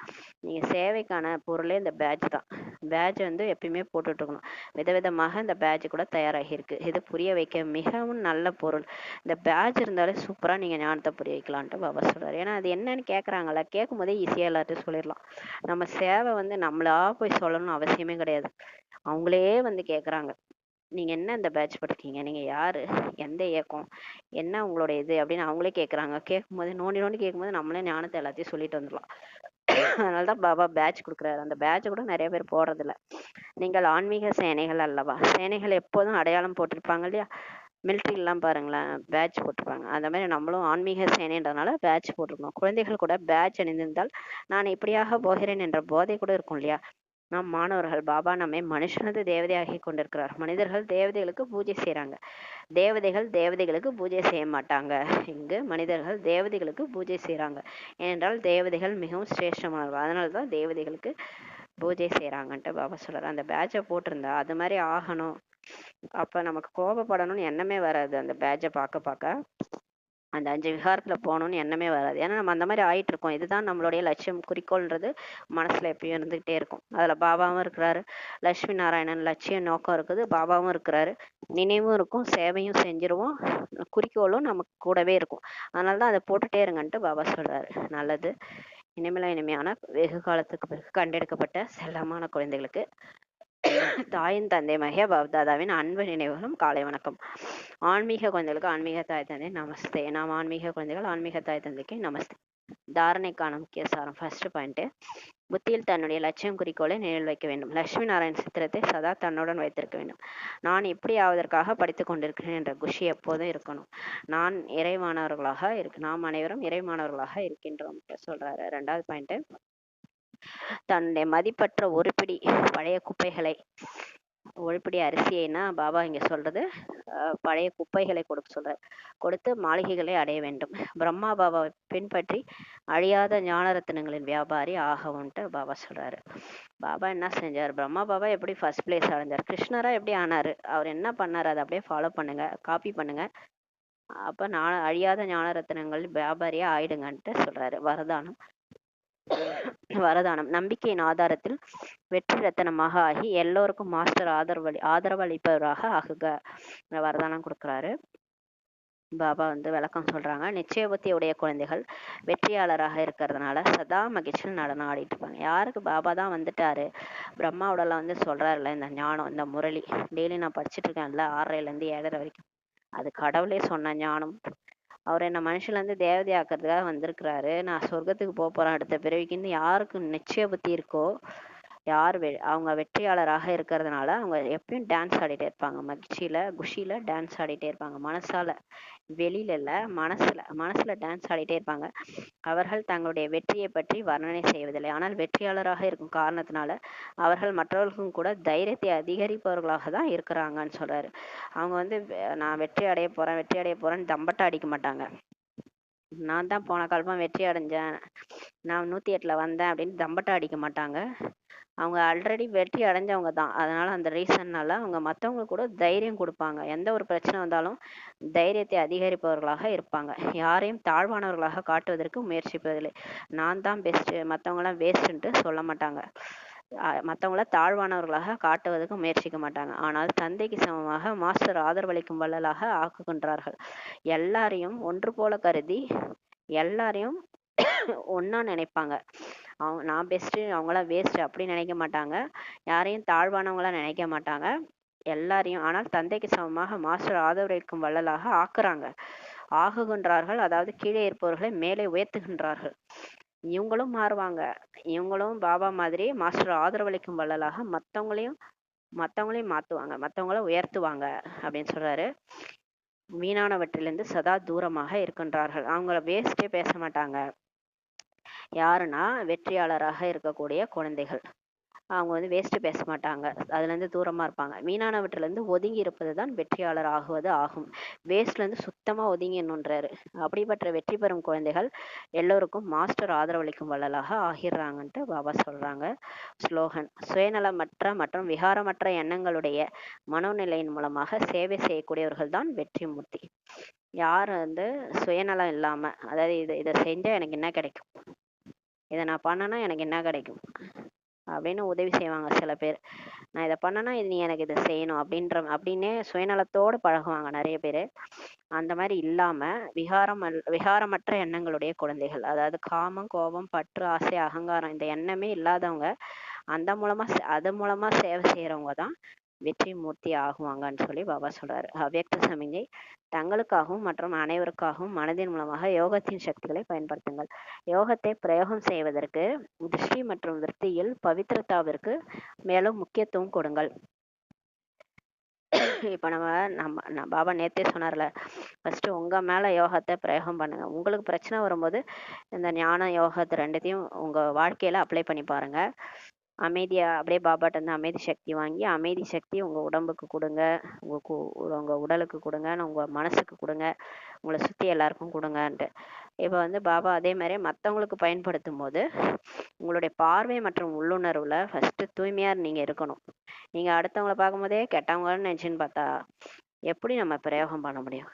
நீங்க சேவைக்கான பொருளே இந்த பேட்ச் தான். பேட்ச் வந்து எப்பயுமே போட்டுட்டு இருக்கணும். விதவிதமாக இந்த பேட்ச் கூட தயாராகி இருக்கு. இது புரிய வைக்க மிகவும் நல்ல பொருள். இந்த பேட்ச் இருந்தாலே சூப்பரா நீங்க ஞானத்தை புரிய வைக்கலான்ட்டு பாபா சொல்றாரு. ஏன்னா அது என்னன்னு கேட்கறாங்கல்ல, கேட்கும் போதே ஈஸியா எல்லாத்தையும் சொல்லிடலாம். நம்ம சேவை வந்து நம்மளா போய் சொல்லணும்னு அவசியமே கிடையாது, அவங்களே வந்து கேக்குறாங்க. நீங்க என்ன இந்த பேட்ச் படிக்கீங்க, நீங்க யாரு, எந்த இயக்கம், என்ன உங்களோட இது அப்படின்னு அவங்களே கேக்குறாங்க. கேட்கும்போது நோண்டி நோண்டி கேட்கும்போது நம்மளே ஞானத்தை எல்லாத்தையும் சொல்லிட்டு வந்துடலாம். அதனாலதான் பாபா பேட்ச் கொடுக்குறாரு. அந்த பேட்ச் கூட நிறைய பேர் போடுறது இல்ல. நீங்கள் ஆன்மீக சேனைகள் அல்லவா, சேனைகள் எப்போதும் அடையாளம் போட்டிருப்பாங்க இல்லையா? மிலிட்ரிலாம் பாருங்களேன், பேட்ச் போட்டிருப்பாங்க. அந்த மாதிரி நம்மளும் ஆன்மீக சேனைன்றதுனால பேட்ச் போட்டிருக்கணும். குழந்தைகள் கூட பேட்ச் அணிந்திருந்தால் நான் இப்படியாக போகிறேன் என்ற போதை கூட இருக்கும் இல்லையா? நாம் மாணவர்கள், பாபா நம்மை மனுஷனது தேவதையாகி கொண்டிருக்கிறார். மனிதர்கள் தேவதைகளுக்கு பூஜை செய்யறாங்க, தேவதைகள் தேவதைகளுக்கு பூஜை செய்ய மாட்டாங்க. இங்கு மனிதர்கள் தேவதைகளுக்கு பூஜை செய்யறாங்க. ஏனென்றால் தேவதைகள் மிகவும் சிரேஷ்டமானவர்கள், அதனாலதான் தேவதைகளுக்கு பூஜை செய்யறாங்கன்ட்டு பாபா சொல்றாரு. அந்த பேட்சை போட்டிருந்தா அது மாதிரி ஆகணும், அப்ப நமக்கு கோபப்படணும்னு எண்ணமே வராது. அந்த பேட்சை பார்க்க பார்க்க அந்த 5 விகாரத்துல போகணும்னு எண்ணமே வராது. ஏன்னா நம்ம அந்த மாதிரி ஆயிட்டு இருக்கோம். இதுதான் நம்மளுடைய லட்சியம், குறிக்கோள்ன்றது மனசுல எப்பயும் இருந்துகிட்டே இருக்கும். அதுல பாபாவும் இருக்கிறாரு, லட்சுமி நாராயணன் லட்சியம் நோக்கம் இருக்குது, பாபாவும் இருக்கிறாரு, நினைவும் இருக்கும், சேவையும் செஞ்சிருவோம், குறிக்கோளும் நமக்கு கூடவே இருக்கும். அதனாலதான் அதை போட்டுட்டே இருங்கன்ட்டு பாபா சொல்றாரு. நல்லது. இனிமையான வெகு காலத்துக்கு பிறகு கண்டெடுக்கப்பட்ட செல்லமான குழந்தைகளுக்கு தாயின் தந்தை மகிய பாப்தாதாவின் அன்பு நினைவுகளும் காலை வணக்கம். ஆன்மீக குழந்தைகளுக்கு ஆன்மீக தாய் தந்தை நமஸ்தே. நாம் ஆன்மீக குழந்தைகள் ஆன்மீக தாய் தந்தைக்கு நமஸ்தே. தாரணைக்கான முக்கிய சாரம். ஃபர்ஸ்ட் பாயிண்ட், புத்தியில் தன்னுடைய லட்சியம் குறிக்கோளை நினைவில் வைக்க வேண்டும். லட்சுமி நாராயண் சித்திரத்தை சதா தன்னுடன் வைத்திருக்க வேண்டும். நான் இப்படி ஆவதற்காக படித்துக் கொண்டிருக்கிறேன் என்ற குஷி எப்போதும் இருக்கணும். நாம் அனைவரும் இறைமானவர்களாக இருக்கின்றோம் சொல்றாரு. 2வது பாயிண்ட், தன்னுடைய மதிப்பற்ற ஒரு பிடி பழைய குப்பைகளை, ஒரு பிடி அரிசியைனா பாபா இங்க சொல்றது பழைய குப்பைகளை கொடுக்க சொல்றாரு, கொடுத்து மாளிகைகளை அடைய வேண்டும். பிரம்மா பாபாவை பின்பற்றி அழியாத ஞான ரத்தினங்களின் வியாபாரி ஆகவும்ட்டு பாபா சொல்றாரு. பாபா என்ன செஞ்சார்? பிரம்மா பாபா எப்படி ஃபர்ஸ்ட் பிளேஸ் அடைஞ்சார், கிருஷ்ணரா எப்படி ஆனாரு, அவர் என்ன பண்ணாரு, அதை அப்படியே ஃபாலோ பண்ணுங்க, காப்பி பண்ணுங்க, அப்ப நான் அழியாத ஞான ரத்தினங்கள் வியாபாரியா ஆயிடுங்கன்ட்டு சொல்றாரு. வரதானம் நம்பிக்கையின் ஆதாரத்தில் வெற்றி ரத்தனமாக ஆகி எல்லோருக்கும் மாஸ்டர் ஆதரவளிப்பவராக ஆகுக. வரதானம் கொடுக்கிறாரு. பாபா வந்து விளக்கம் சொல்றாங்க. நிச்சய புத்தியுடைய குழந்தைகள் வெற்றியாளராக இருக்கிறதுனால சதா மகிழ்ச்சியில் நடனம் ஆடிட்டு இருப்பாங்க. யாருக்கு பாபா தான் வந்துட்டாரு, பிரம்மாவோடலாம் வந்து சொல்றாருல்ல, இந்த ஞானம், இந்த முரளி டெய்லி நான் படிச்சுட்டு இருக்கேன்ல 6:30 to 7:30 வரைக்கும், அது கடவுளே சொன்ன ஞானம். அவர் என்ன மனுஷன்ல இருந்து தேவதை ஆக்கிறதுக்காக வந்திருக்கிறாரு. நான் சொர்க்கத்துக்கு போறேன் அடுத்த பிறவிக்குன்னு யாருக்கு நிச்சய புத்தி இருக்கோ, யார் அவங்க வெற்றியாளராக இருக்கிறதுனால அவங்க எப்பயும் டான்ஸ் ஆடிட்டே இருப்பாங்க. மகிழ்ச்சியில குஷியில டான்ஸ் ஆடிட்டே இருப்பாங்க. மனசால, வெளியில இல்ல, மனசுல டான்ஸ் ஆடிட்டே இருப்பாங்க. அவர்கள் தங்களுடைய வெற்றியை பற்றி வர்ணனை செய்வதில்லை. ஆனால் வெற்றியாளராக இருக்கும் காரணத்தினால அவர்கள் மற்றவர்களுக்கும் கூட தைரியத்தை அதிகரிப்பவர்களாக தான் இருக்கிறாங்கன்னு சொல்றாரு. அவங்க வந்து நான் வெற்றி அடைய போறேன்னு தம்பட்ட அடிக்க மாட்டாங்க. நான் தான் போன காலமா வெற்றி அடைஞ்சேன், நான் 108ல வந்தேன் அப்படின்னு தம்பட்ட அடிக்க மாட்டாங்க. அவங்க ஆல்ரெடி வெற்றி அடைஞ்சவங்க தான். அதனால அந்த ரீசன்னால அவங்க மற்றவங்க கூட தைரியம் கொடுப்பாங்க. எந்த ஒரு பிரச்சனை வந்தாலும் தைரியத்தை அதிகரிப்பவர்களாக இருப்பாங்க. யாரையும் தாழ்வானவர்களாக காட்டுவதற்கு முயற்சிப்பதில்லை. நான் தான் பெஸ்ட், மற்றவங்களாம் வேஸ்ட்ன்ட்டு சொல்ல மாட்டாங்க. மற்றவங்கள தாழ்வானவர்களாக காட்டுவதற்கு முயற்சிக்க மாட்டாங்க. ஆனால் தந்தைக்கு சமமாக மாஸ்டர் ஆதரவளிக்கும் வள்ளலாக ஆக்குகின்றார்கள். எல்லாரையும் ஒன்று போல கருதி எல்லாரையும் ஒண்ணா நினைப்பாங்க. நான் பெஸ்ட், அவங்களாம் வேஸ்ட் அப்படி நினைக்க மாட்டாங்க. யாரையும் தாழ்வானவங்களா நினைக்க மாட்டாங்க. எல்லாரையும் ஆனால் தந்தைக்கு சமமாக மாஸ்டர் ஆதரவளிக்கும் வள்ளலாக ஆகுகின்றார்கள். அதாவது கீழே இருப்பவர்களை மேலே உயர்த்துகின்றார்கள். இவங்களும் மாறுவாங்க. இவங்களும் பாபா மாதிரி மாஸ்டர் ஆதரவளிக்கும் வள்ளலாக மத்தவங்களையும் மாத்துவாங்க, மத்தவங்கள உயர்த்துவாங்க அப்படின்னு சொல்றாரு. வீணானவற்றிலிருந்து சதா தூரமாக இருக்கின்றார்கள். அவங்கள வேஸ்டே பேச மாட்டாங்க. யாருன்னா வெற்றியாளராக இருக்கக்கூடிய குழந்தைகள். அவங்க வந்து வேஸ்ட் பேச மாட்டாங்க, அதுல இருந்து தூரமா இருப்பாங்க. வீணானவற்றில இருந்து ஒதுங்கி இருப்பது தான் வெற்றியாளர் ஆகுவது ஆகும். வேஸ்ட்ல இருந்து சுத்தமா ஒதுங்கிடணுன்றாரு. அப்படிப்பட்ட வெற்றி பெறும் குழந்தைகள் எல்லோருக்கும் மாஸ்டர் ஆதரவளிக்கும் வள்ளலாக ஆகிடுறாங்கன்ட்டு பாபா சொல்றாங்க. ஸ்லோகன்: சுயநலமற்ற மற்றும் விகாரமற்ற எண்ணங்களுடைய மனோநிலையின் மூலமாக சேவை செய்யக்கூடியவர்கள் தான் வெற்றி மூர்த்தி. யார் வந்து சுயநலம் இல்லாம, அதாவது இதை செஞ்சா எனக்கு என்ன கிடைக்கும், இதை நான் பண்ணனா எனக்கு என்ன கிடைக்கும் அப்படின்னு உதவி செய்வாங்க சில பேர். நான் இதை பண்ணனா நீ எனக்கு இதை செய்யணும் அப்படின்னே சுயநலத்தோடு பழகுவாங்க நிறைய பேர். அந்த மாதிரி இல்லாம விகாரமற்ற எண்ணங்களுடைய குழந்தைகள், அதாவது காமம், கோபம், பற்று, ஆசை, அகங்காரம் இந்த எண்ணமே இல்லாதவங்க, அது மூலமா சேவை செய்யறவங்க தான் வெற்றி மூர்த்தி ஆகுவாங்கன்னு சொல்லி பாபா சொல்றாரு. அவ்யக்த சமிகை: தங்களுக்காகவும் மற்றும் அனைவருக்காகவும் மனதின் மூலமாக யோகத்தின் சக்திகளை பயன்படுத்துங்கள். யோகத்தை பிரயோகம் செய்வதற்கு திருஷ்டி மற்றும் விருத்தியில் பவித்ரதாவிற்கு மேலும் முக்கியத்துவம் கொடுங்கள். இப்ப நம்ம பாபா நேத்தே சொன்னார்ல, ஃபர்ஸ்ட் உங்க மேல யோகத்தை பிரயோகம் பண்ணுங்க. உங்களுக்கு பிரச்சனை வரும்போது இந்த ஞான யோகத்தை ரெண்டுத்தையும் உங்க வாழ்க்கையில அப்ளை பண்ணி பாருங்க. அமைதியா அப்படியே பாபாட்ட இருந்து அமைதி சக்தி வாங்கி, அமைதி சக்தி உங்க உடம்புக்கு கொடுங்க, உங்க உடலுக்கு கொடுங்க, உங்க மனசுக்கு கொடுங்க, உங்களை சுத்தி எல்லாருக்கும் கொடுங்கன்ட்டு. இப்ப வந்து பாபா அதே மாதிரி மற்றவங்களுக்கு பயன்படுத்தும் போது உங்களுடைய பார்வை மற்றும் உள்ளுணர்வுல ஃபர்ஸ்ட் தூய்மையா நீங்க இருக்கணும். நீங்க அடுத்தவங்களை பார்க்கும்போதே கெட்டவங்கன்னு நினைச்சுன்னு பார்த்தா எப்படி நம்ம பிரயோகம் பண்ண முடியும்?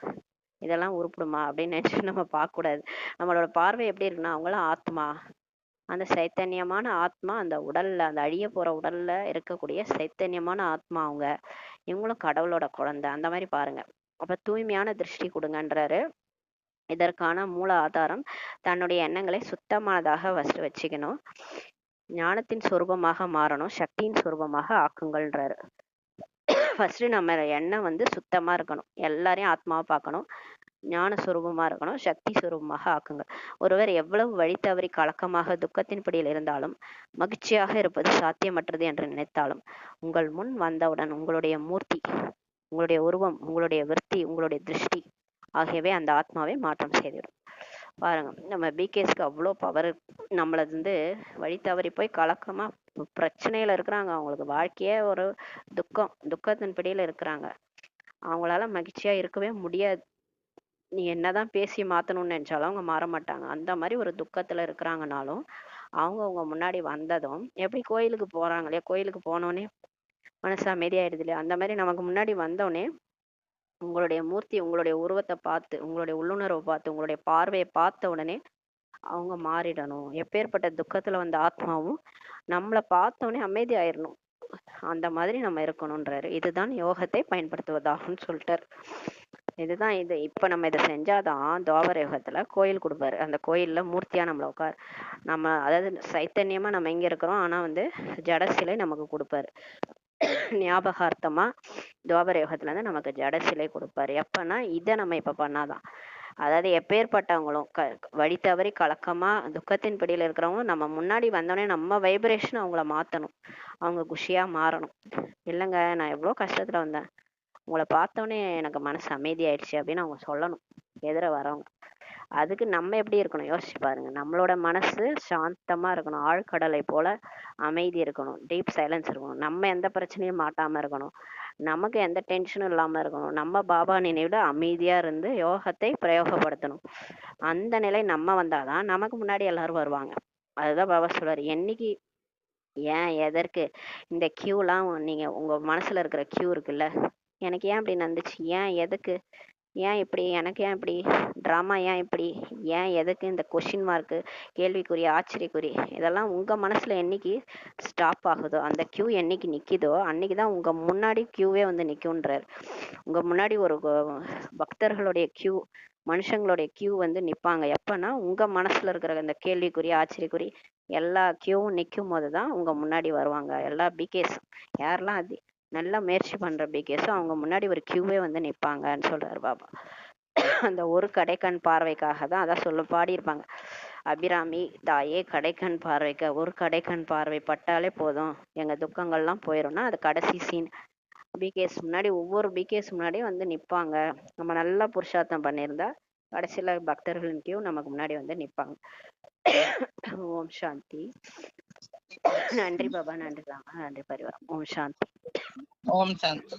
இதெல்லாம் உருப்படுமா அப்படின்னு நினைச்சு நம்ம பார்க்க கூடாது. நம்மளோட பார்வை எப்படி இருக்குன்னா, அவங்களாம் ஆத்மா, அந்த சைத்தன்யமான ஆத்மா, அந்த உடல்ல, அந்த அழிய போற உடல்ல இருக்கக்கூடிய சைத்தன்யமான ஆத்மா அவங்க. இவங்களும் கடவுளோட குழந்தை, அந்த மாதிரி பாருங்க. அப்ப தூய்மையான திருஷ்டி கொடுங்கன்றாரு. இதற்கான மூல ஆதாரம் தன்னுடைய எண்ணங்களை சுத்தமானதாக ஃபர்ஸ்ட் வச்சுக்கணும். ஞானத்தின் சொரூபமாக மாறணும், சக்தியின் சொரூபமாக ஆக்குங்கள்ன்றாரு. ஃபர்ஸ்ட் நம்ம எண்ணம் வந்து சுத்தமா இருக்கணும், எல்லாரையும் ஆத்மாவை பார்க்கணும், ஞான சுரூபமா இருக்கணும், சக்தி சுரூபமாக ஆக்குங்க. ஒருவர் எவ்வளவு வழி தவறி கலக்கமாக துக்கத்தின் பிடியில் இருந்தாலும் மகிழ்ச்சியாக இருப்பது சாத்தியமற்றது என்று நினைத்தாலும் உங்கள் முன் வந்தவுடன் உங்களுடைய மூர்த்தி, உங்களுடைய உருவம், உங்களுடைய விருத்தி, உங்களுடைய திருஷ்டி ஆகியவை அந்த ஆத்மாவை மாற்றம் செய்திடும். பாருங்க, நம்ம பிகேஸ்க்கு அவ்வளோ பவர். நம்மளது வந்து வழி தவறி போய் கலக்கமா பிரச்சனையில இருக்கிறாங்க, அவங்களுக்கு வாழ்க்கையே ஒரு துக்கத்தின் பிடியில இருக்கிறாங்க, அவங்களால மகிழ்ச்சியா இருக்கவே முடியாது. நீ என்னதான் பேசி மாத்தணும்னு நினைச்சாலும் அவங்க மாற மாட்டாங்க. அந்த மாதிரி ஒரு துக்கத்துல இருக்கிறாங்கனாலும் அவங்க முன்னாடி வந்ததும், எப்படி கோயிலுக்கு போறாங்க இல்லையா, கோயிலுக்கு போனோடனே மனசு அமைதியாயிடுது இல்லையா, அந்த மாதிரி நமக்கு முன்னாடி வந்தோடனே உங்களுடைய மூர்த்தி, உங்களுடைய உருவத்தை பார்த்து, உங்களுடைய உள்ளுணர்வை பார்த்து, உங்களுடைய பார்வையை பார்த்த உடனே அவங்க மாறிடணும். எப்பேற்பட்ட துக்கத்துல வந்த ஆத்மாவும் நம்மளை பார்த்த உடனே அமைதி ஆயிடணும். அந்த மாதிரி நம்ம இருக்கணும்ன்றாரு. இதுதான் யோகத்தை பயன்படுத்துவதாகும்னு சொல்லிட்டாரு. இதுதான் இது. இப்ப நம்ம இதை செஞ்சாதான் துவாபர யுகத்துல கோயில் கொடுப்பாரு. அந்த கோயில்ல மூர்த்தியா நம்மள உட்கார் நம்ம அதாவது சைத்தன்யமா நம்ம இங்க இருக்கிறோம், ஆனா வந்து ஜட சிலை நமக்கு கொடுப்பாரு. ஞாபகார்த்தமா துவாபர யுகத்துல இருந்து நமக்கு ஜட சிலை கொடுப்பாரு. எப்பன்னா இதை நம்ம இப்ப பண்ணாதான். அதாவது எப்பேற்பட்டவங்களும் வழி தவறி கலக்கமா துக்கத்தின் பிடியில இருக்கிறவங்க நம்ம முன்னாடி வந்தோடனே நம்ம வைப்ரேஷன் அவங்கள மாத்தணும், அவங்க குஷியா மாறணும். இல்லைங்க நான் எவ்வளவு கஷ்டத்துல வந்தேன், உங்களை பார்த்தோன்னே எனக்கு மனசு அமைதி ஆயிடுச்சு அப்படின்னு அவங்க சொல்லணும் எதிர வரவங்க. அதுக்கு நம்ம எப்படி இருக்கணும் யோசிச்சு பாருங்க. நம்மளோட மனசு சாந்தமா இருக்கணும், ஆழ்கடலை போல அமைதி இருக்கணும், டீப் சைலன்ஸ் இருக்கணும், நம்ம எந்த பிரச்சனையும் மாட்டாம இருக்கணும், நமக்கு எந்த டென்ஷனும் இல்லாம இருக்கணும், நம்ம பாபா நினைவுல அமைதியா இருந்து யோகத்தை பிரயோகப்படுத்தணும். அந்த நிலை நம்ம வந்தாதான் நமக்கு முன்னாடி எல்லாரும் வருவாங்க. அதுதான் பாபா சொல்றாரு, என்னைக்கு ஏன் எதற்கு இந்த கியூலாம் நீங்க உங்க மனசுல இருக்கிற கியூ இருக்குல்ல, எனக்கு ஏன் இப்படி நடந்துச்சு, ஏன் எதுக்கு, ஏன் இப்படி, எனக்கு ஏன் இப்படி ட்ராமா, ஏன் இப்படி, ஏன் எதுக்கு இந்த கொஷின் மார்க்கு, கேள்விக்குறி, ஆச்சரியக்குறி, இதெல்லாம் உங்க மனசுல என்னைக்கு ஸ்டாப் ஆகுதோ, அந்த கியூ என்னைக்கு நிக்குதோ அன்னைக்குதான் உங்க முன்னாடி கியூவே வந்து நிக்கும்ன்றார். உங்க முன்னாடி ஒரு பக்தர்களுடைய கியூ, மனுஷங்களுடைய கியூ வந்து நிப்பாங்க. எப்பன்னா உங்க மனசுல இருக்கிற அந்த கேள்விக்குறி, ஆச்சரியக்குறி எல்லா கியூவும் நிக்கும் போதுதான் உங்க முன்னாடி வருவாங்க. எல்லா பிகேஸ் யாரெல்லாம் நல்லா முயற்சி பண்ற பிகேஸும் அவங்க முன்னாடி ஒரு கியூவே வந்து நிப்பாங்கன்னு சொல்றாரு பாபா. அந்த ஒரு கடைக்கண் பார்வைக்காக தான் அதான் சொல்ல பாடியிருப்பாங்க, அபிராமி தாயே கடைக்கண் பார்வைக்க ஒரு கடைக்கண் பார்வை பட்டாலே போதும் எங்க துக்கங்கள்லாம் போயிடும்னா அது கடைசி சீன். பிகேஸ் முன்னாடி ஒவ்வொரு பிகேஸ் முன்னாடியும் வந்து நிப்பாங்க. நம்ம நல்லா புருஷார்த்தம் பண்ணியிருந்தா கடைசியில பக்தர்களின் கியூ நமக்கு முன்னாடி வந்து நிப்பாங்க. ஓம் சாந்தி. நன்றி பாபா, நன்றி ராமா, நன்றி பரிவாரம். ஓம் சாந்தி. ஓம் சாந்தி.